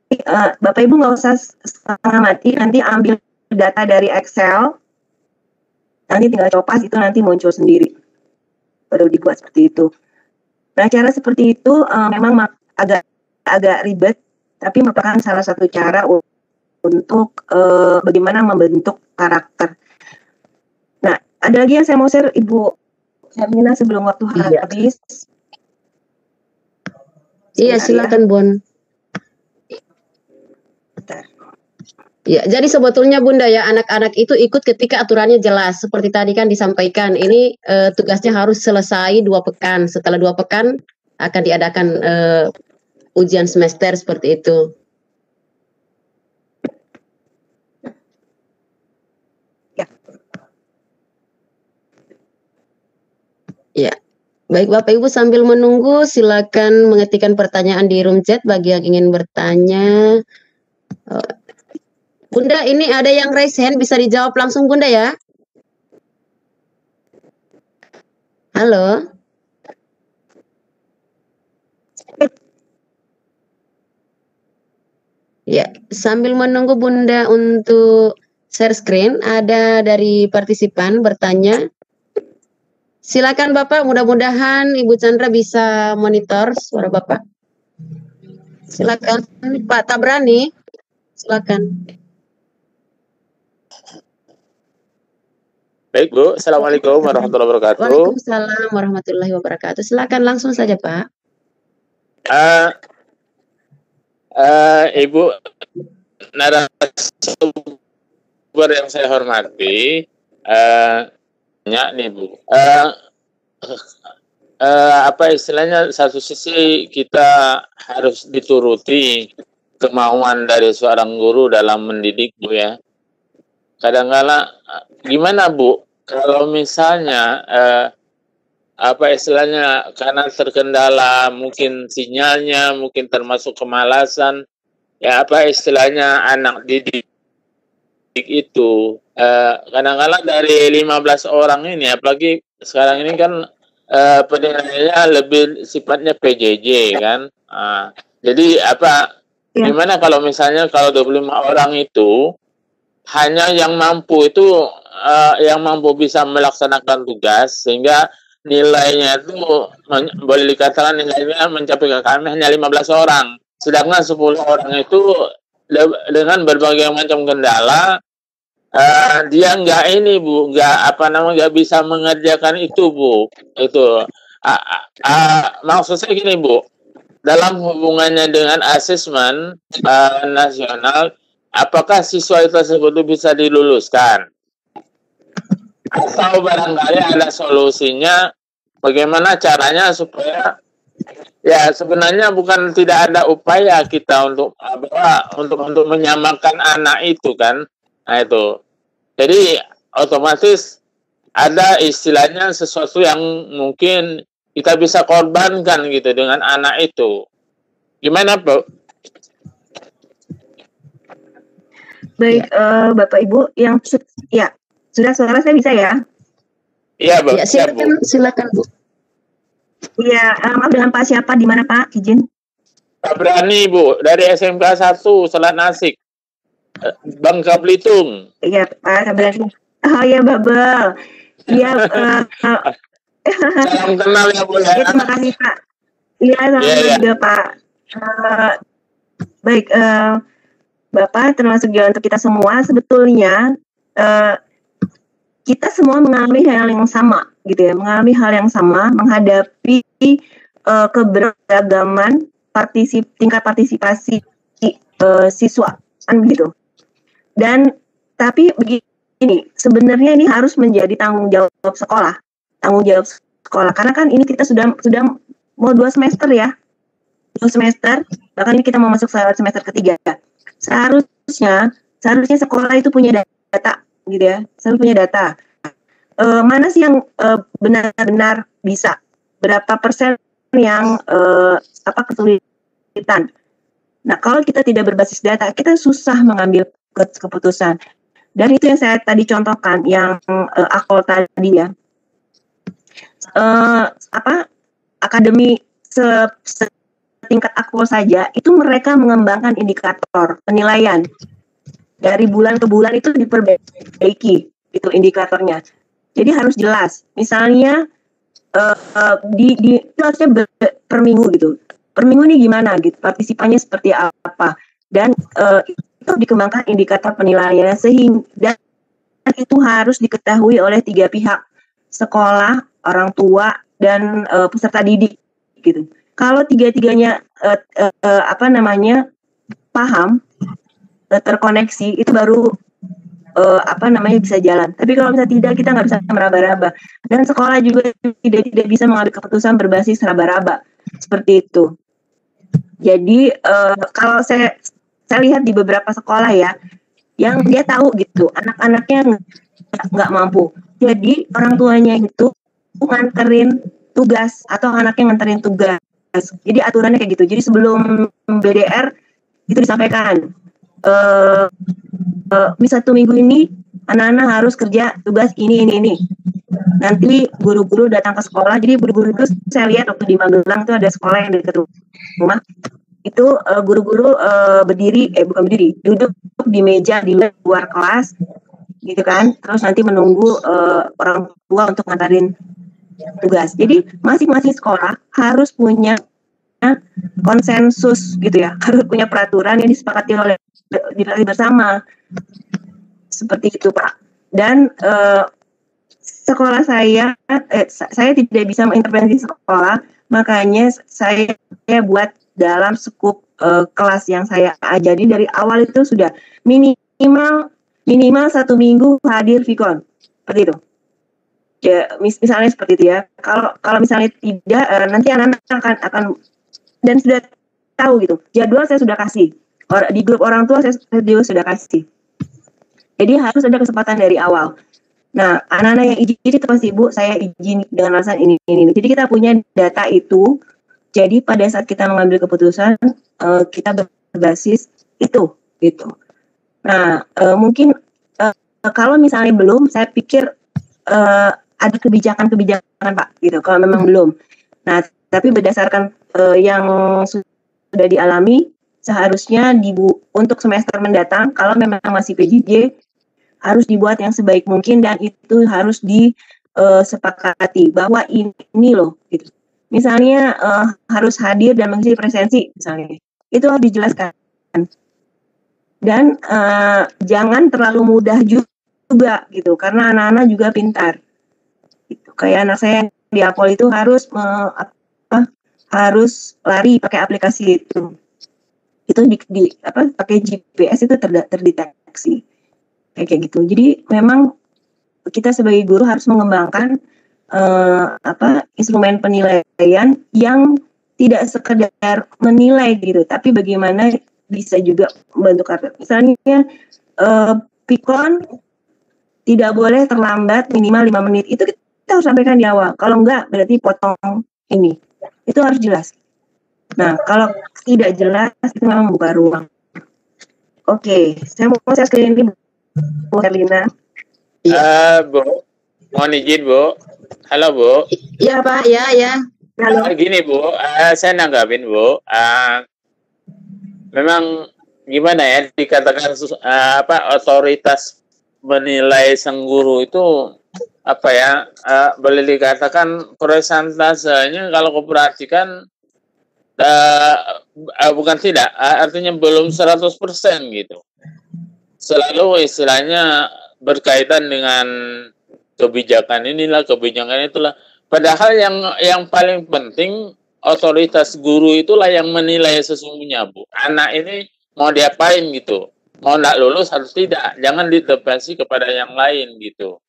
Bapak Ibu nggak usah setengah mati, nanti ambil data dari Excel, nanti tinggal copas, itu nanti muncul sendiri. Baru dibuat seperti itu. Nah, cara seperti itu memang agak ribet, tapi merupakan salah satu cara untuk bagaimana membentuk karakter. Nah, ada lagi yang saya mau share Ibu Hermina sebelum waktu habis. Iya, silakan Bun. Ya, jadi sebetulnya Bunda ya, anak-anak itu ikut ketika aturannya jelas. Seperti tadi kan disampaikan, ini tugasnya harus selesai 2 pekan. Setelah 2 pekan akan diadakan ujian semester seperti itu. Ya, baik Bapak Ibu, sambil menunggu silakan mengetikkan pertanyaan di room chat bagi yang ingin bertanya. Bunda, ini ada yang raise hand, bisa dijawab langsung Bunda ya. Halo. Ya, sambil menunggu Bunda untuk share screen, ada dari partisipan bertanya. Silakan Bapak, mudah-mudahan Ibu Chandra bisa monitor suara Bapak. Silakan Pak Tabrani, silakan. Baik Bu, Assalamualaikum warahmatullahi wabarakatuh. Waalaikumsalam warahmatullahi wabarakatuh. Silakan langsung saja Pak. Ibu narasumber yang saya hormati, nih Bu, apa istilahnya, satu sisi kita harus dituruti kemauan dari seorang guru dalam mendidik Bu ya. Kadang-kala gimana Bu, kalau misalnya apa istilahnya, karena terkendala mungkin sinyalnya, mungkin termasuk kemalasan, ya apa istilahnya anak didik itu kadang-kala dari 15 orang ini, apalagi sekarang ini kan penilaiannya lebih sifatnya PJJ kan. Jadi apa, gimana kalau misalnya kalau 25 orang itu hanya yang mampu itu yang mampu bisa melaksanakan tugas sehingga nilainya itu boleh dikatakan nilainya mencapai KKM hanya 15 orang. Sedangkan 10 orang itu dengan berbagai macam kendala dia nggak bisa mengerjakan itu, Bu. Itu maksud saya gini, Bu. Dalam hubungannya dengan asesmen nasional, apakah siswa tersebut bisa diluluskan? Atau barangkali ada solusinya bagaimana caranya supaya ya sebenarnya bukan tidak ada upaya kita untuk menyamakan anak itu kan. Nah itu. Jadi otomatis ada istilahnya sesuatu yang mungkin kita bisa korbankan gitu dengan anak itu. Gimana, Bu? Baik, Bapak Ibu yang ya sudah suara saya bisa ya? Iya, Bu. Ya, silakan Bu. Iya, maaf dengan Pak siapa di mana Pak? Izin. Pak Berani, Bu, dari SMK 1 Selat Asik. Bangka Belitung. Iya, Pak Berani. Oh iya, Babel. Iya, salam kenal ya, Bu ya. Terima kasih, Pak. Iya, sama juga, Pak. Baik, Bapak termasuk juga untuk kita semua sebetulnya kita semua mengalami hal yang sama gitu ya, mengalami hal yang sama menghadapi keberagaman tingkat partisipasi siswa kan begitu. Dan tapi begini, sebenarnya ini harus menjadi tanggung jawab sekolah karena kan ini kita sudah mau 2 semester ya. 2 semester, bahkan ini kita mau masuk semester ketiga. Seharusnya sekolah itu punya data gitu ya, selalu punya data. Mana sih yang benar-benar bisa, berapa persen yang kesulitan. Nah, kalau kita tidak berbasis data, kita susah mengambil keputusan. Dan itu yang saya tadi contohkan, yang Akol tadi ya. Akademi setingkat Akol saja, itu mereka mengembangkan indikator penilaian. Dari bulan ke bulan itu diperbaiki itu indikatornya. Jadi harus jelas. Misalnya di harusnya per minggu gitu. Per minggu ini gimana gitu, partisipannya seperti apa. Dan itu dikembangkan indikator penilaian sehingga itu harus diketahui oleh 3 pihak, sekolah, orang tua, dan peserta didik gitu. Kalau tiga-tiganya paham, terkoneksi, itu baru bisa jalan. Tapi kalau misalnya tidak, kita nggak bisa meraba-raba. Dan sekolah juga tidak bisa mengambil keputusan berbasis raba-raba seperti itu. Jadi kalau saya lihat di beberapa sekolah ya, yang dia tahu gitu, anak-anaknya nggak mampu. Jadi orang tuanya itu nganterin tugas atau anaknya nganterin tugas. Jadi aturannya kayak gitu. Jadi sebelum BDR itu disampaikan. Misal 1 minggu ini anak-anak harus kerja tugas ini. Nanti guru-guru datang ke sekolah. Jadi guru-guru itu saya lihat waktu di Magelang itu ada sekolah yang dekat rumah. Itu guru-guru duduk di meja di luar kelas gitu kan. Terus nanti menunggu orang tua untuk ngantarin tugas. Jadi masing-masing sekolah harus punya konsensus gitu ya, harus punya peraturan yang disepakati bersama seperti itu Pak. Dan sekolah saya tidak bisa mengintervensi sekolah, makanya saya buat dalam skup kelas yang saya ajari dari awal itu sudah minimal 1 minggu hadir Vikon seperti itu. Ya, misalnya seperti itu ya. Kalau misalnya tidak, nanti anak-anak akan dan sudah tahu gitu. Jadwal saya sudah kasih. Di grup orang tua saya juga sudah kasih. Jadi harus ada kesempatan dari awal. Nah, anak-anak yang izin itu pasti Bu, saya izin dengan alasan ini. Jadi kita punya data itu. Jadi pada saat kita mengambil keputusan, kita berbasis itu gitu. Nah, mungkin kalau misalnya belum, saya pikir ada kebijakan Pak gitu. Kalau memang belum. Nah, tapi berdasarkan yang sudah dialami, seharusnya untuk semester mendatang, kalau memang masih PJJ, harus dibuat yang sebaik mungkin dan itu harus disepakati bahwa ini loh gitu. Misalnya harus hadir dan mengisi presensi misalnya, itu harus dijelaskan. Dan jangan terlalu mudah juga gitu, karena anak-anak juga pintar. Gitu. Kayak anak saya di Apol itu harus harus lari pakai aplikasi itu pakai GPS itu terdeteksi kayak gitu. Jadi memang kita sebagai guru harus mengembangkan instrumen penilaian yang tidak sekedar menilai gitu, tapi bagaimana bisa juga membantu karakter. Misalnya pikon tidak boleh terlambat minimal 5 menit, itu kita harus sampaikan di awal. Kalau enggak berarti potong ini, itu harus jelas. Nah, kalau tidak jelas itu memang buka ruang. Oke, saya mau share screen ini Bu Herlina. Bu, mohon izin Bu. Halo Bu. Iya Pak, ya. Halo. Gini Bu, saya nanggapin Bu. Memang gimana ya dikatakan otoritas menilai sang guru itu boleh dikatakan persentasenya kalau kuperhatikan bukan tidak, artinya belum 100% gitu. Selalu istilahnya berkaitan dengan kebijakan inilah, kebijakan itulah. Padahal yang paling penting otoritas guru itulah yang menilai sesungguhnya Bu. Anak ini mau diapain gitu, mau nggak lulus harus tidak, jangan ditepasi kepada yang lain gitu.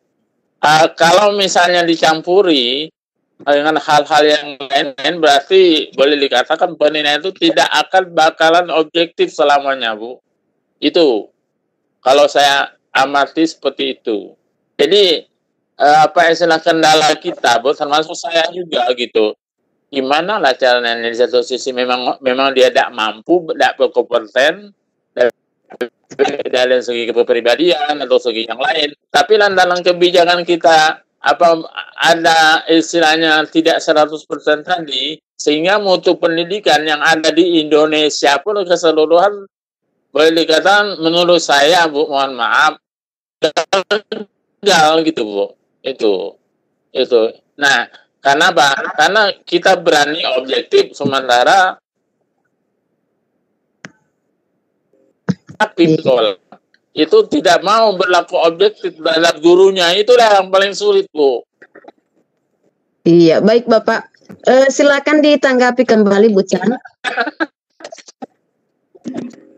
Kalau misalnya dicampuri dengan hal-hal yang lain berarti boleh dikatakan penilaian itu tidak bakalan objektif selamanya Bu. Itu kalau saya amati seperti itu. Jadi istilah kendala kita Bu, termasuk saya juga gitu. Gimana lah caranya di satu sisi memang dia tidak mampu, tidak berkompeten dari segi kepribadian atau segi yang lain. Tapi dalam kebijakan kita ada istilahnya tidak 100% tadi, sehingga mutu pendidikan yang ada di Indonesia pun keseluruhan boleh dikatakan menurut saya Bu, mohon maaf, gagal gitu Bu. Itu. Nah, karena apa? Karena kita berani objektif sementara sekolah itu tidak mau berlaku objektif terhadap gurunya, itulah yang paling sulit Bu. Iya, baik Bapak. Silakan ditanggapi kembali Bu Chan.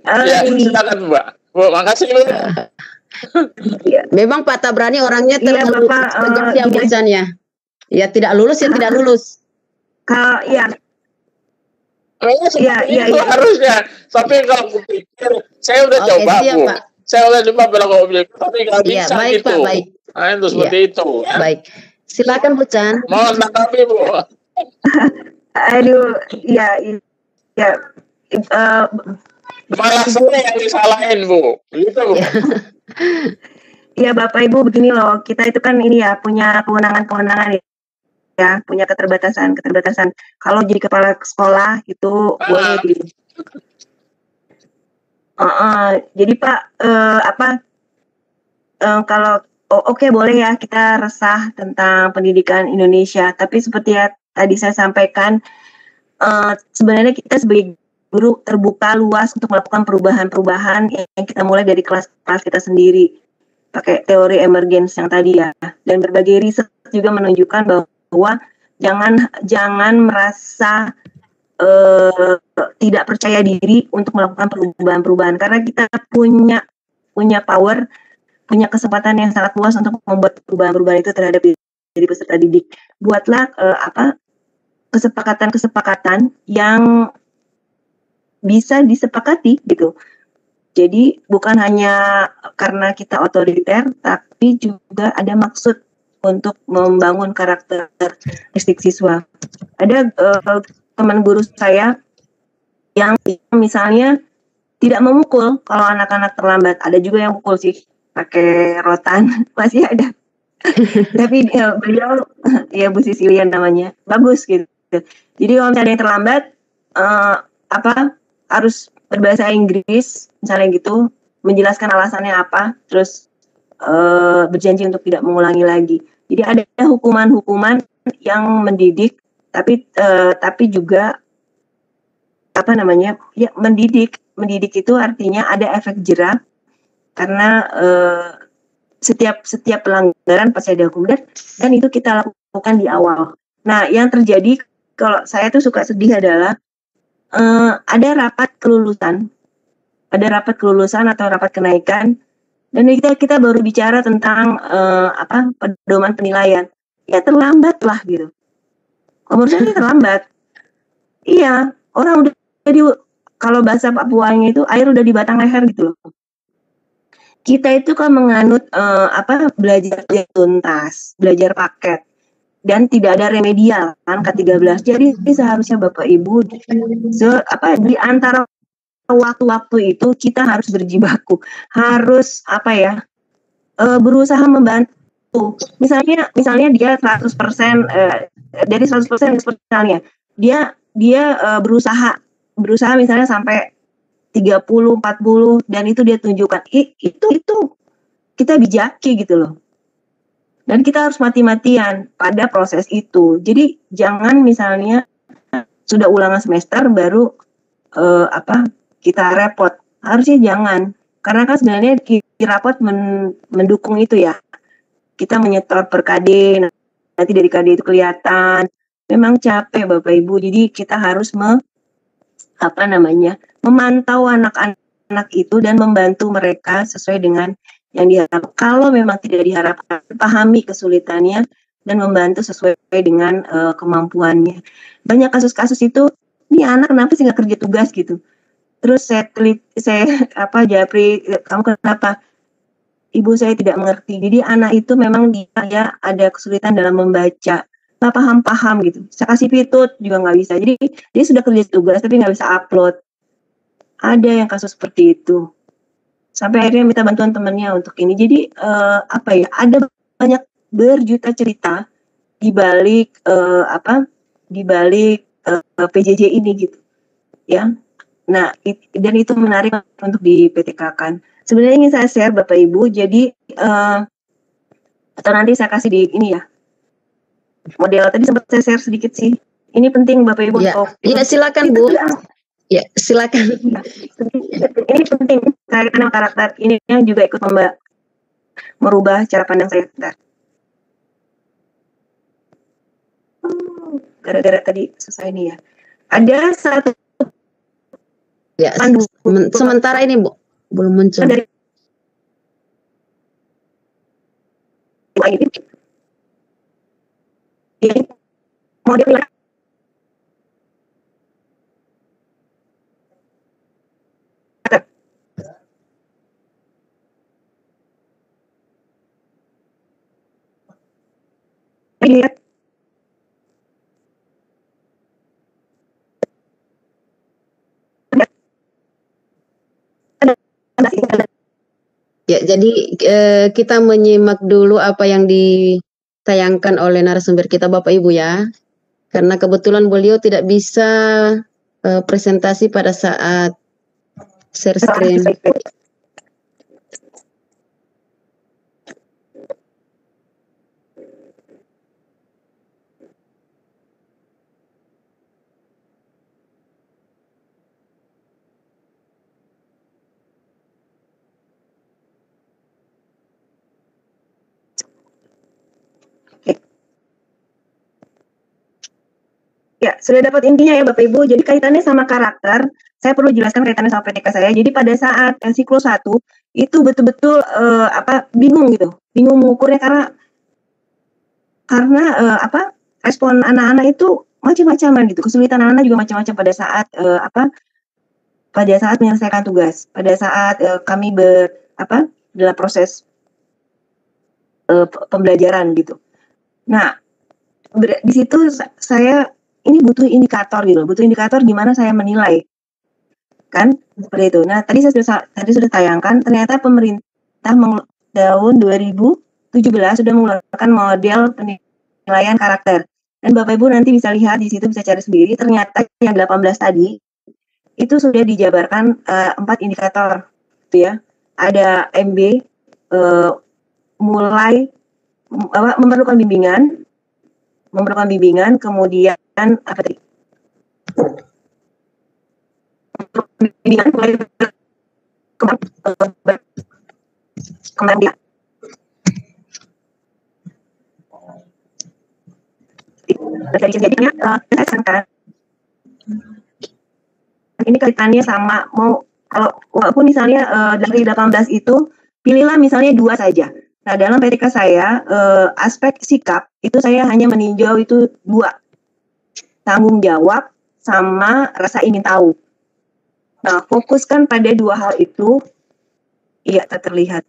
Ya, silakan Mbak. Bu, makasih Bu. Memang Pak Tabrani orangnya terlalu tegas ya Bu Chan ya. Ya tidak lulus ya tidak lulus. Iya. Itu harusnya. Tapi kalau aku pikir, saya udah coba Bu. Pak. Saya udah coba berlaku objektif, tapi nggak bisa baik, gitu. Pak, baik. Nah, itu seperti itu. Ya. Baik. Silakan Bu Chan. Mohon tanggapi Bu. Aduh, ya. Malah saya yang disalahin Bu. Gitu Bu. Ya Bapak Ibu begini loh, kita itu kan ini ya punya kewenangan ya, punya keterbatasan. Kalau jadi kepala sekolah itu boleh gitu. Jadi Pak, kalau oke, boleh ya kita resah tentang pendidikan Indonesia, tapi seperti ya tadi saya sampaikan, sebenarnya kita sebagai guru terbuka luas untuk melakukan perubahan-perubahan yang kita mulai dari kelas-kelas kita sendiri, pakai teori emergence yang tadi ya, dan berbagai riset juga menunjukkan bahwa jangan merasa tidak percaya diri untuk melakukan perubahan-perubahan, karena kita punya power, punya kesempatan yang sangat luas untuk membuat perubahan-perubahan itu terhadap diri peserta didik. Buatlah kesepakatan-kesepakatan yang bisa disepakati gitu. Jadi bukan hanya karena kita otoriter, tapi juga ada maksud untuk membangun karakteristik siswa. Ada teman guru saya yang misalnya tidak memukul kalau anak-anak terlambat. Ada juga yang mukul sih pakai rotan, masih ada. Tapi beliau, ya Bu Sisilian namanya, bagus gitu. Jadi kalau misalnya yang terlambat, harus berbahasa Inggris, misalnya gitu, menjelaskan alasannya apa, terus berjanji untuk tidak mengulangi lagi. Jadi ada hukuman-hukuman yang mendidik, tapi juga apa namanya, ya mendidik itu artinya ada efek jera, karena setiap pelanggaran pasti ada hukum, dan itu kita lakukan di awal. Nah, yang terjadi kalau saya tuh suka sedih adalah ada rapat kelulusan atau rapat kenaikan, dan kita baru bicara tentang pedoman penilaian. Ya terlambat lah gitu. Menurut saya terlambat. Iya, orang udah kalau bahasa Papuanya itu air udah di batang leher gitu loh. Kita itu kan menganut belajar tuntas, belajar paket, dan tidak ada remedial kan K13. Jadi seharusnya Bapak Ibu di antara waktu-waktu itu kita harus berjibaku, harus berusaha membantu. Misalnya dia 100% dari 100% misalnya dia berusaha misalnya sampai 30, 40, dan itu dia tunjukkan. Itu kita bijaki gitu loh. Dan kita harus mati-matian pada proses itu. Jadi jangan misalnya sudah ulangan semester baru kita repot. Harusnya jangan. Karena kan sebenarnya rapot mendukung itu ya. Kita menyetor per KD, nanti dari KD itu kelihatan. Memang capek Bapak Ibu. Jadi kita harus memantau anak-anak itu dan membantu mereka sesuai dengan yang diharapkan. Kalau memang tidak diharapkan, pahami kesulitannya dan membantu sesuai dengan kemampuannya. Banyak kasus-kasus itu, ini anak kenapa sih nggak kerja tugas gitu. Terus Japri, kamu kenapa? Ibu saya tidak mengerti. Jadi anak itu memang dia ada kesulitan dalam membaca. Nggak paham gitu. Saya kasih pitut juga nggak bisa. Jadi dia sudah kerja tugas tapi nggak bisa upload. Ada yang kasus seperti itu. Sampai akhirnya minta bantuan temannya untuk ini. Jadi ada banyak berjuta cerita di balik PJJ ini gitu. Ya. Nah, dan itu menarik untuk di PTK-kan. Sebenarnya ingin saya share Bapak Ibu. Jadi atau nanti saya kasih di ini ya. Model tadi sempat saya share sedikit sih. Ini penting Bapak Ibu. Ya silakan Bu. Ya silakan. Ini penting karena karakter ini juga ikut merubah cara pandang saya. Gara-gara tadi selesai ini ya. Ada satu. Ya. Sementara ini Bu belum muncul. Dari model lihat ya, jadi kita menyimak dulu apa yang ditayangkan oleh narasumber kita Bapak Ibu ya. Karena kebetulan beliau tidak bisa presentasi pada saat share screen. Ya, sudah dapat intinya ya Bapak Ibu. Jadi kaitannya sama karakter, saya perlu jelaskan kaitannya sama PTK saya. Jadi pada saat siklus 1 itu betul-betul bingung gitu. Bingung mengukurnya karena respon anak-anak itu macam-macaman gitu. Kesulitan anak-anak juga macam-macam pada saat menyelesaikan tugas. Pada saat kami dalam proses pembelajaran gitu. Nah, di situ saya ini butuh indikator gitu, butuh indikator gimana saya menilai, kan seperti itu. Nah tadi sudah tayangkan, ternyata pemerintah tahun 2017 sudah mengeluarkan model penilaian karakter, dan Bapak Ibu nanti bisa lihat di situ, bisa cari sendiri. Ternyata yang 18 tadi itu sudah dijabarkan 4 indikator, gitu ya. Ada MB, mulai memerlukan bimbingan, kemudian apa tadi? Bimbingan mulai berkembang dia. Dari jadinya saya sangka ini kaitannya sama kalau walaupun misalnya dari 18 itu pilihlah misalnya 2 saja. Nah, dalam PTK saya aspek sikap itu saya hanya meninjau itu 2. Tanggung jawab sama rasa ingin tahu. Nah, fokuskan pada 2 hal itu. Iya, tak terlihat.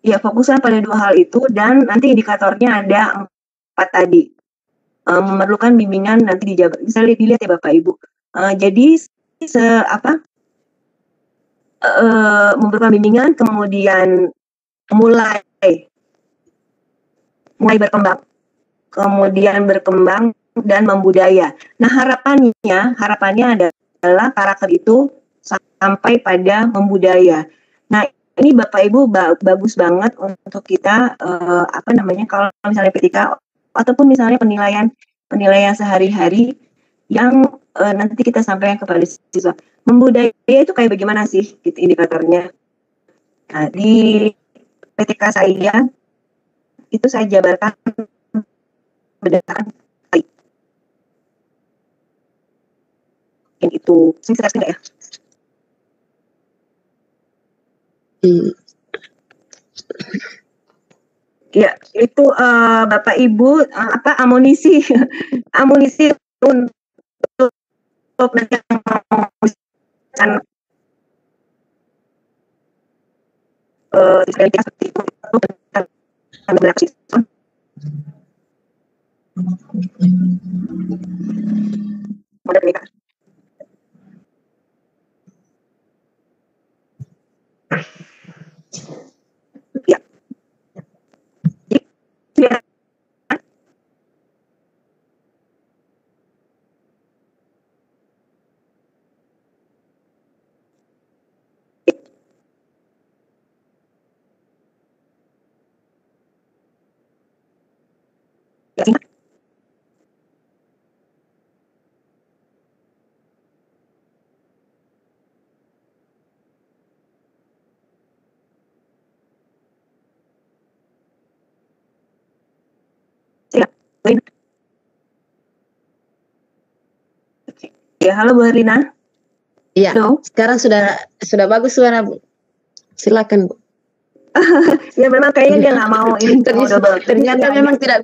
Ya, fokuskan pada 2 hal itu dan nanti indikatornya ada 4 tadi. Memerlukan bimbingan nanti dijabat. Bisa dilihat ya Bapak Ibu. Jadi memerlukan bimbingan, kemudian mulai berkembang, kemudian berkembang dan membudaya. Nah, harapannya adalah karakter itu sampai pada membudaya. Nah, ini Bapak Ibu bagus banget untuk kita kalau misalnya PTK ataupun misalnya penilaian sehari-hari yang nanti kita sampaikan kepada siswa. Membudaya itu kayak bagaimana sih gitu indikatornya. Nah, di PTK saya itu saya jabarkan berdasarkan itu. Saya tidak ya. Ya, itu Bapak Ibu amunisi untuk nanti seperti itu ya. Ya, halo Bu Herlina. Iya, sekarang sudah bagus suara Bu. Silakan Bu. Ya memang kayaknya dia nggak mau ini. Ternyata memang tidak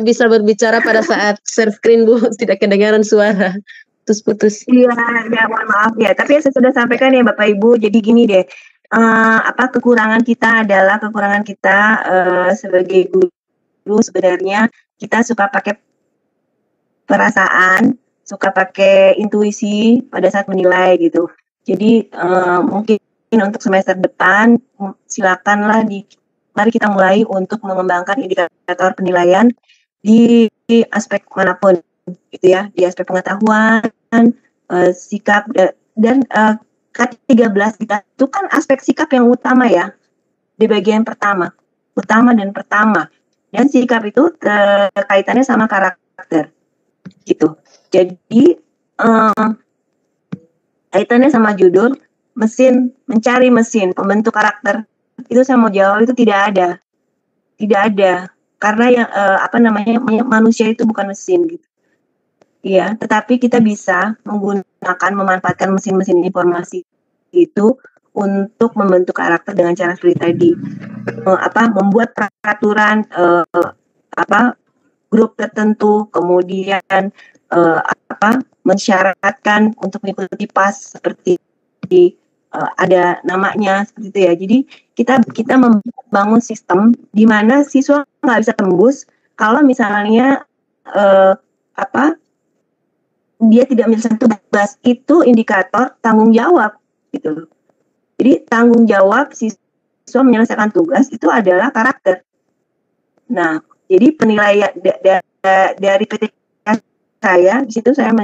bisa berbicara pada saat share screen Bu, tidak kedengaran suara. Putus-putus. Iya, mohon maaf ya. Tapi saya sudah sampaikan ya Bapak Ibu. Jadi gini deh, kekurangan kita sebagai guru sebenarnya kita suka pakai perasaan, suka pakai intuisi pada saat menilai gitu. Jadi mungkin untuk semester depan silakanlah mari kita mulai untuk mengembangkan indikator penilaian di aspek manapun gitu ya, di aspek pengetahuan, sikap dan K13 kita itu kan aspek sikap yang utama ya di bagian pertama dan sikap itu kaitannya sama karakter gitu. Jadi kaitannya sama judul mencari mesin pembentuk karakter itu saya mau jawab itu tidak ada karena yang manusia itu bukan mesin gitu. Iya, tetapi kita bisa memanfaatkan mesin-mesin informasi itu untuk membentuk karakter dengan cara seperti tadi, membuat peraturan grup tertentu, kemudian mensyaratkan untuk mengikuti PAS seperti ada namanya seperti itu ya. Jadi kita membangun sistem di mana siswa nggak bisa tembus kalau misalnya dia tidak menyelesaikan tugas. Itu indikator tanggung jawab gitu. Jadi tanggung jawab siswa menyelesaikan tugas itu adalah karakter. Nah, jadi penilaian dari PTK saya di situ saya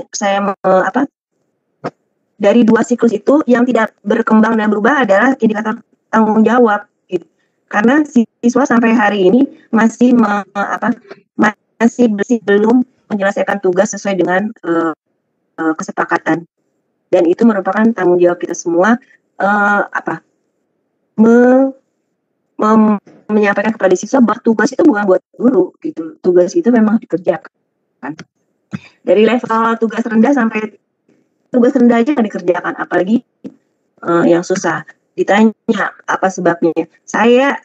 dari 2 siklus itu yang tidak berkembang dan berubah adalah indikator tanggung jawab gitu. karena siswa sampai hari ini masih belum menyelesaikan tugas sesuai dengan kesepakatan, dan itu merupakan tanggung jawab kita semua menyampaikan kepada siswa bahwa tugas itu bukan buat guru gitu, tugas itu memang dikerjakan dari level tugas rendah sampai tugas rendah aja nggak dikerjakan, apalagi yang susah. Ditanya apa sebabnya, saya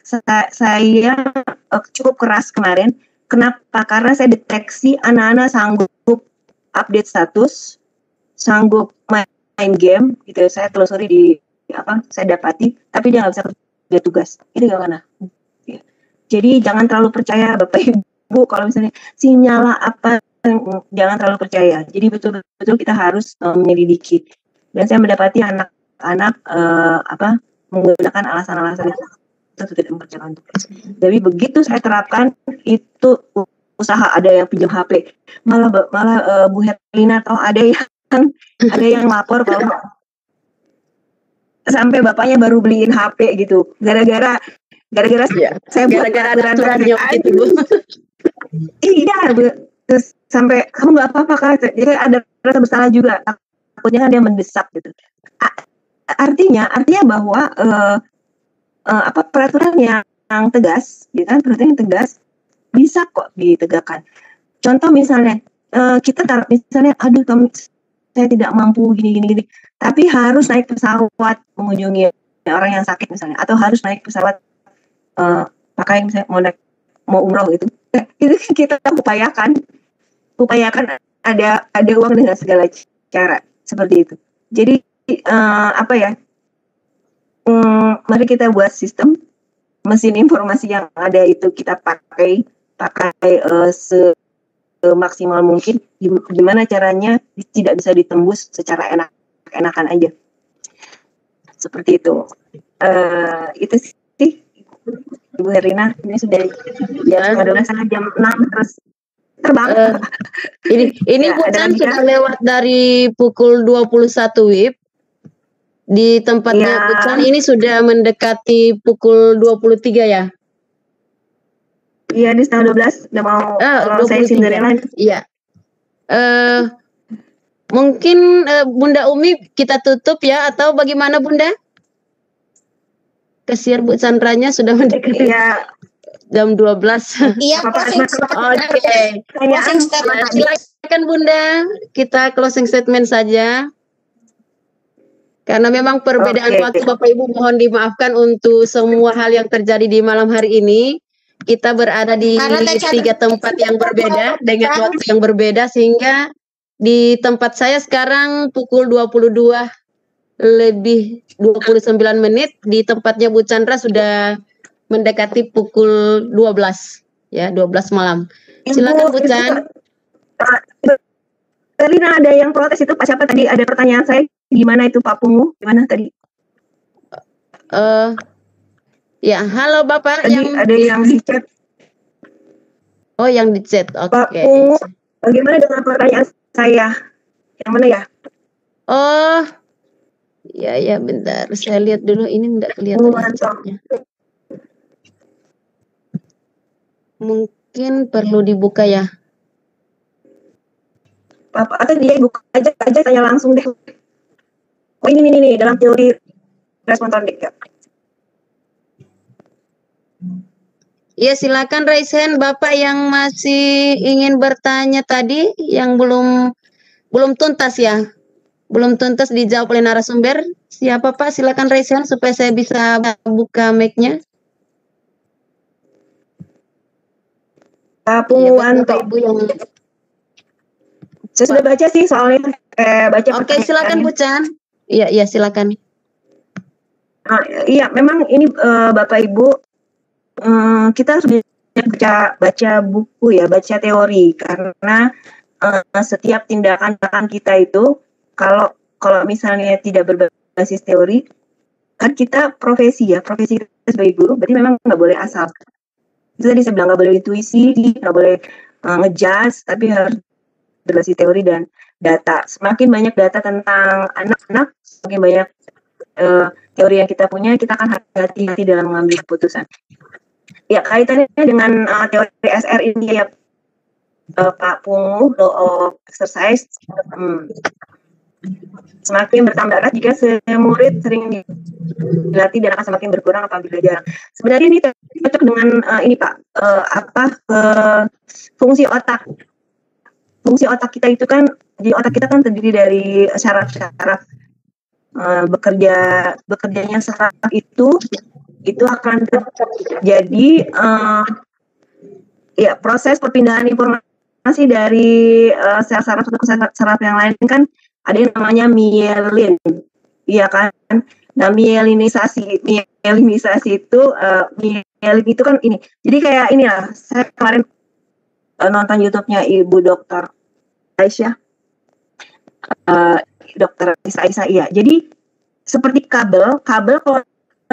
cukup keras kemarin. Kenapa? Karena saya deteksi anak-anak sanggup update status, sanggup main game gitu. Saya telusuri saya dapati, tapi dia nggak bisa kerja tugas. Itu gimana? Jadi jangan terlalu percaya Bapak Ibu kalau misalnya sinyal apa, jangan terlalu percaya. Jadi betul-betul kita harus menyelidiki. Dan saya mendapati anak-anak menggunakan alasan-alasan itu tidak mengerjakan tugas. Jadi begitu saya terapkan itu usaha, ada yang pinjam HP, malah Bu Herlina atau ada yang lapor kalau sampai bapaknya baru beliin HP gitu, gara-gara saya gara-gara ada aturannya gitu, Bu. Iya, terus sampai kamu nggak apa-apa kan, jadi ada rasa bersalah juga, takutnya kan dia mendesak gitu. Artinya bahwa peraturan yang tegas, gitu kan, peraturan yang tegas bisa kok ditegakkan. Contoh misalnya kita misalnya, aduh saya tidak mampu gini, tapi harus naik pesawat mengunjungi orang yang sakit misalnya, atau harus naik pesawat pakai misalnya mau umroh gitu. Itu kita upayakan ada uang dengan segala cara seperti itu. Jadi mari kita buat sistem, mesin informasi yang ada itu kita pakai semaksimal mungkin. Gimana caranya tidak bisa ditembus secara enak-enakan aja. Seperti itu. Itu sih Ibu Herlina, ini sudah jam 6 terus terbang. Ini bukan sudah lewat dari pukul 21 WIB. Di tempatnya Bucan ini sudah mendekati pukul 23 ya? Iya, di setengah 12 udah mau saya Cinderella. Iya. Mungkin Bunda Umi kita tutup ya, atau bagaimana Bunda? Kasihan Bu Chandranya sudah mendekati jam 12. Iya, Oke. Silakan Bunda, kita closing statement saja. Karena memang perbedaan waktu, Bapak Ibu mohon dimaafkan untuk semua hal yang terjadi di malam hari ini. Kita berada di 3 tempat yang berbeda dengan waktu yang berbeda, sehingga di tempat saya sekarang pukul 22 lebih 29 menit, di tempatnya Bu Chandra sudah mendekati pukul 12 ya, 12 malam. Silakan Bu Chan. Herlina, ada yang protes itu Pak, siapa tadi? Ada pertanyaan saya, gimana itu Pak Pungu? Gimana tadi? Ya, halo Bapak. Tadi ada yang di chat. Oh, yang di chat. Oke. Pak Pungu, bagaimana dengan pertanyaan saya? Yang mana ya? Oh, ya bentar. Saya lihat dulu, ini enggak kelihatan chatnya. Mungkin perlu dibuka ya. Atau dia buka aja tanya langsung deh. Oh ini dalam teori respon konflik ya. Ya, silakan raise hand Bapak yang masih ingin bertanya tadi, yang belum tuntas ya. Belum tuntas dijawab oleh narasumber. Siapa Pak? Silakan raise hand supaya saya bisa buka mic-nya. Pak Punguanto. Ya, Ibu yang saya sudah baca sih soalnya baca. Oke, silakan Bu Chan. Iya, silakan. Iya, memang ini Bapak Ibu, kita harus baca buku ya, baca teori, karena setiap tindakan kita itu kalau misalnya tidak berbasis teori, kan kita profesi kita sebagai guru, berarti memang nggak boleh asal. Itu tadi saya bilang nggak boleh intuisi, nggak boleh ngejudge, tapi harus berbasis teori dan data. Semakin banyak data tentang anak-anak, semakin banyak teori yang kita punya, kita akan hati-hati dalam mengambil keputusan. Ya, kaitannya dengan teori SR ini ya, Pak Pungu, law of exercise, semakin bertambah erat jika murid sering dilatih dan akan semakin berkurang apabila jarang. Sebenarnya ini cocok dengan ini Pak, fungsi otak. Fungsi otak kita itu kan, jadi otak kita kan terdiri dari syaraf-syaraf. Bekerjanya saraf itu akan terjadi ya proses perpindahan informasi dari sel saraf satu ke sel saraf yang lain kan ada yang namanya mielin, iya kan? Nah mielinisasi itu mielin itu kan ini. Jadi kayak inilah, saya kemarin nonton YouTube-nya Ibu Dokter Aisyah. Dokter Isa iya. Jadi seperti kabel kalau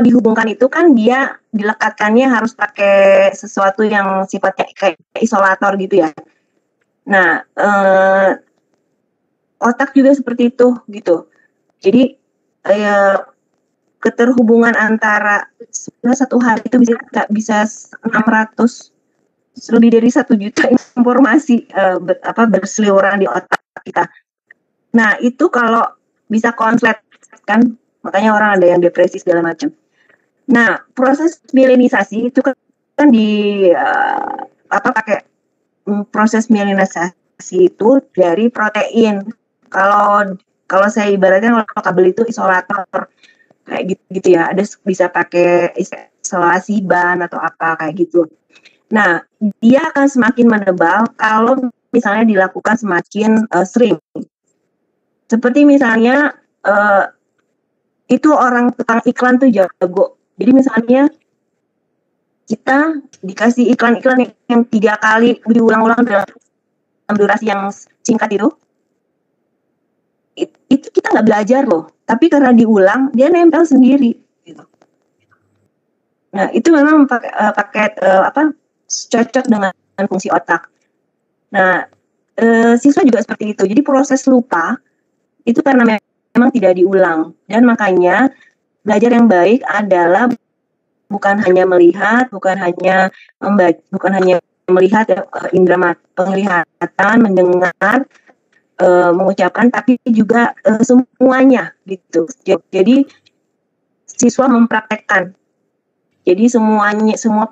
dihubungkan itu kan dia dilekatkannya harus pakai sesuatu yang sifatnya kayak isolator gitu ya. Nah, otak juga seperti itu gitu. Jadi keterhubungan antara satu hari itu bisa 600 lebih dari 1 juta informasi berseliweran di otak kita. Nah, itu kalau bisa konslet kan, makanya orang ada yang depresi segala macam. Nah, proses mielinisasi itu kan pakai proses mielinisasi itu dari protein. Kalau saya ibaratnya kalau kabel itu isolator kayak gitu ya, ada bisa pakai isolasi ban atau apa kayak gitu. Nah, dia akan semakin menebal kalau misalnya dilakukan semakin sering. Seperti misalnya itu orang tukang iklan tuh jago. Jadi misalnya kita dikasih iklan-iklan yang 3 kali diulang-ulang dalam durasi yang singkat itu kita nggak belajar loh. Tapi karena diulang dia nempel sendiri. Gitu. Nah itu memang paket cocok dengan fungsi otak. Nah siswa juga seperti itu. Jadi proses lupa itu karena memang tidak diulang, dan makanya belajar yang baik adalah bukan hanya melihat, bukan hanya melihat indera penglihatan, mendengar, mengucapkan, tapi juga semuanya gitu. Jadi siswa mempraktekkan. Jadi semua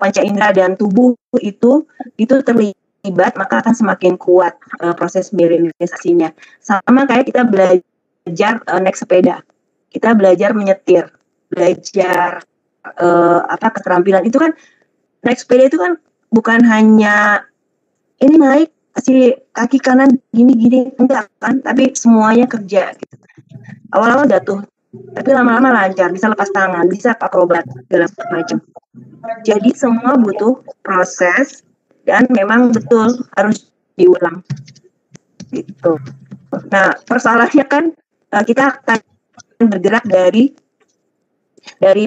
panca indera dan tubuh itu terlibat, maka akan semakin kuat proses mielinisasinya. Sama kayak kita belajar naik sepeda, kita belajar menyetir, belajar keterampilan itu kan, naik sepeda itu kan bukan hanya ini naik si kaki kanan gini enggak kan, tapi semuanya kerja gitu. Awal-awal jatuh, tapi lama-lama lancar, bisa lepas tangan, bisa akrobat segala macam. Jadi semua butuh proses dan memang betul harus diulang gitu. Nah persoalannya kan kita akan bergerak dari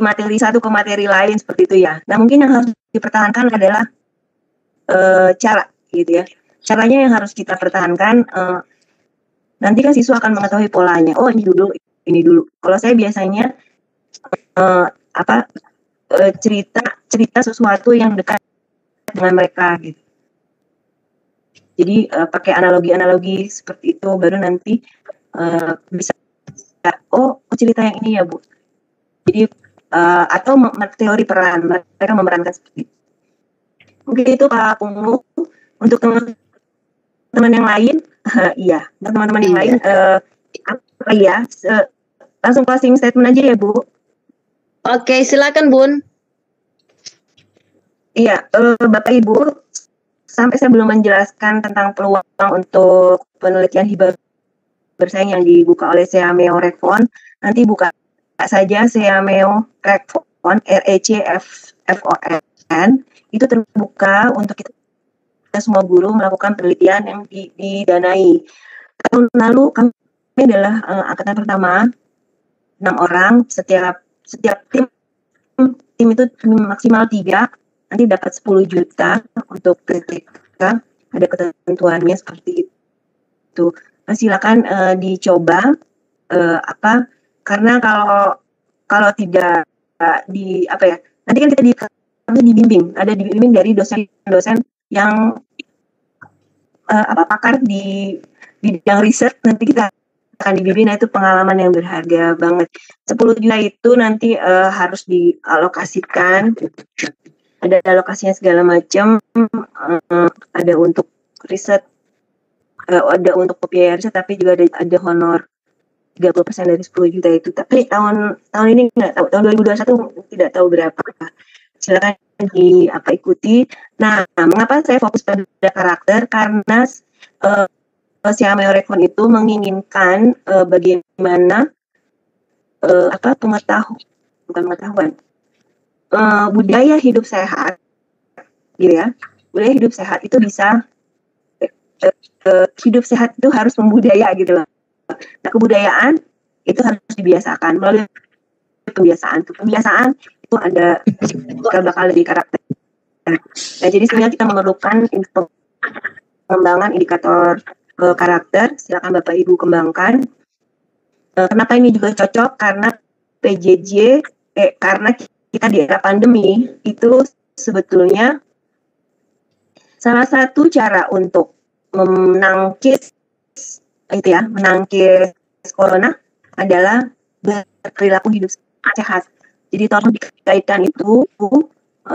materi satu ke materi lain seperti itu ya. Nah mungkin yang harus dipertahankan adalah cara gitu ya. Caranya yang harus kita pertahankan, nanti kan siswa akan mengetahui polanya. Oh ini dulu. Kalau saya biasanya cerita sesuatu yang dekat dengan mereka gitu. Jadi pakai analogi seperti itu, baru nanti bisa cerita yang ini ya Bu. Jadi atau teori peran, mereka memerankan seperti itu. Mungkin itu Pak Pungu. Untuk teman-teman yang lain, iya, teman-teman yang lain, langsung closing statement aja ya Bu. Oke, silakan Bun. Iya, Bapak Ibu, sampai saya belum menjelaskan tentang peluang untuk penelitian hibah bersaing yang dibuka oleh Seameo Rekfon. Nanti buka saja Seameo Rekfon, RECFON, itu terbuka untuk kita semua guru melakukan penelitian yang didanai. Tahun lalu kami adalah angkatan pertama 6 orang, setiap tim itu maksimal 3, nanti dapat 10 juta untuk PTK, ada ketentuannya seperti itu. Silakan dicoba karena kalau kalau tidak nanti kan kita kami dibimbing dari dosen-dosen yang pakar di bidang riset. Nanti kita akan dibimbing, nah itu pengalaman yang berharga banget. 10 juta itu nanti harus dialokasikan, ada alokasinya segala macam, ada untuk riset, ada untuk biaya riset, tapi juga ada honor 30% dari 10 juta itu. Tapi tahun ini nggak tahu, tahun 2021 tidak tahu berapa. Silakan ikuti. Nah, mengapa saya fokus pada karakter? Karena si Ameorekon itu menginginkan bagaimana budaya hidup sehat, gitu ya. Budaya hidup sehat itu bisa hidup sehat itu harus membudaya gitu loh. Nah, kebudayaan itu harus dibiasakan melalui kebiasaan. Kebiasaan itu ada bakal dari karakter. Nah, jadi sebenarnya kita memerlukan pengembangan indikator karakter. Silakan Bapak Ibu kembangkan. Kenapa ini juga cocok? Karena PJJ, karena kita di era pandemi itu sebetulnya salah satu cara untuk menangkis corona adalah berperilaku hidup sehat. Jadi tolong dikaitkan itu,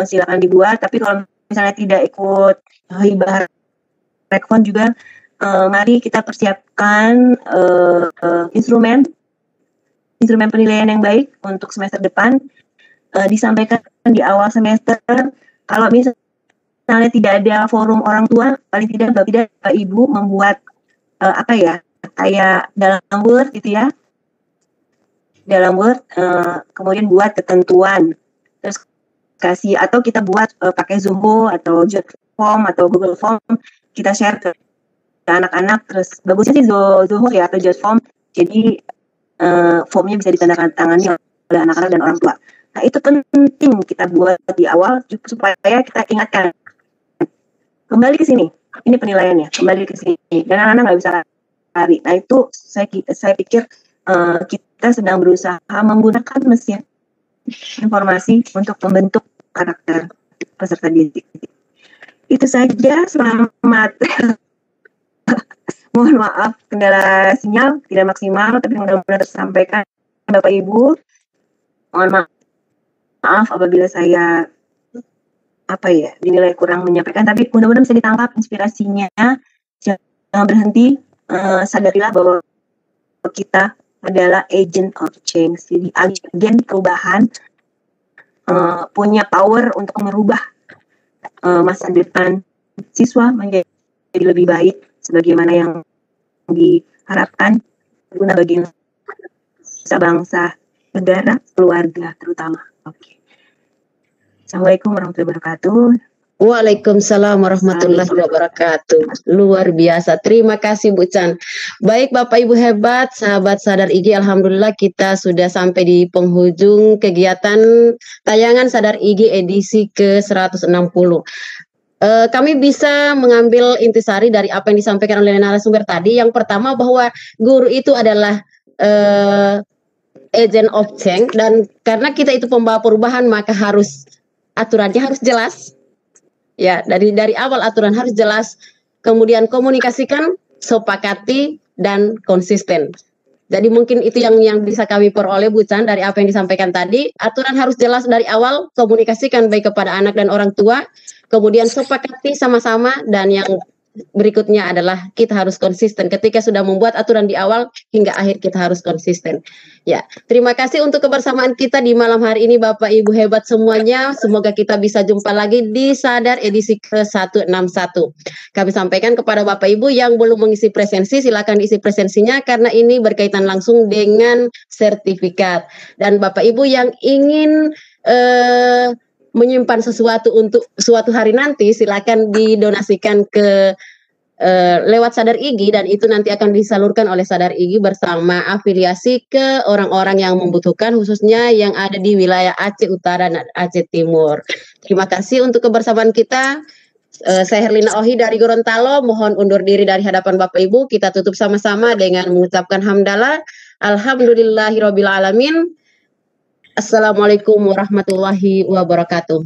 silakan dibuat. Tapi kalau misalnya tidak ikut hibah rekon juga, mari kita persiapkan instrumen penilaian yang baik untuk semester depan. Disampaikan di awal semester. Kalau misalnya tidak ada forum orang tua, paling tidak Bapak Ibu membuat kayak dalam Word gitu ya, dalam Word, kemudian buat ketentuan, terus kasih, atau kita buat pakai Zoho atau Jot Form atau Google Form, kita share ke anak-anak. Terus bagusnya sih Zoho ya atau Jot Form, jadi formnya bisa ditandatangani oleh anak-anak dan orang tua. Nah, itu penting kita buat di awal supaya kita ingatkan kembali ke sini. Ini penilaiannya, kembali ke sini. Dan anak-anak nggak bisa lari. Nah, itu saya pikir kita sedang berusaha menggunakan mesin informasi untuk membentuk karakter peserta didik. Itu saja, selamat. Mohon maaf kendala sinyal tidak maksimal, tapi mudah-mudahan tersampaikan Bapak Ibu. Mohon maaf apabila saya dinilai kurang menyampaikan, tapi mudah-mudahan bisa ditangkap inspirasinya. Jangan berhenti, sadarilah bahwa kita adalah agent of change, jadi agen perubahan, punya power untuk merubah masa depan siswa menjadi lebih baik sebagaimana yang diharapkan guna bagi bangsa, negara, keluarga terutama. Oke. Assalamualaikum warahmatullahi wabarakatuh. Waalaikumsalam warahmatullahi wabarakatuh. Luar biasa. Terima kasih Bu Chan. Baik Bapak Ibu hebat, sahabat Sadar IG, alhamdulillah kita sudah sampai di penghujung kegiatan tayangan Sadar IG edisi ke-160. Kami bisa mengambil intisari dari apa yang disampaikan oleh narasumber tadi. Yang pertama bahwa guru itu adalah agent of change, dan karena kita itu pembawa perubahan maka aturannya harus jelas. Ya, dari awal aturan harus jelas, kemudian komunikasikan, sepakati, dan konsisten. Jadi mungkin itu yang bisa kami peroleh Bu Chan dari apa yang disampaikan tadi. Aturan harus jelas dari awal, komunikasikan baik kepada anak dan orang tua, kemudian sepakati sama-sama, dan yang berikutnya adalah kita harus konsisten. Ketika sudah membuat aturan di awal hingga akhir kita harus konsisten. Ya, terima kasih untuk kebersamaan kita di malam hari ini Bapak Ibu hebat semuanya. Semoga kita bisa jumpa lagi di Sadar edisi ke-161. Kami sampaikan kepada Bapak Ibu yang belum mengisi presensi, silakan isi presensinya karena ini berkaitan langsung dengan sertifikat. Dan Bapak Ibu yang ingin menyimpan sesuatu untuk suatu hari nanti, silakan didonasikan ke lewat Sadar IG, dan itu nanti akan disalurkan oleh Sadar IG bersama afiliasi ke orang-orang yang membutuhkan, khususnya yang ada di wilayah Aceh Utara dan Aceh Timur. Terima kasih untuk kebersamaan kita. Saya Herlina Ohi dari Gorontalo, mohon undur diri dari hadapan Bapak Ibu. Kita tutup sama-sama dengan mengucapkan hamdalah. Alhamdulillahirabbil alamin. Assalamualaikum warahmatullahi wabarakatuh.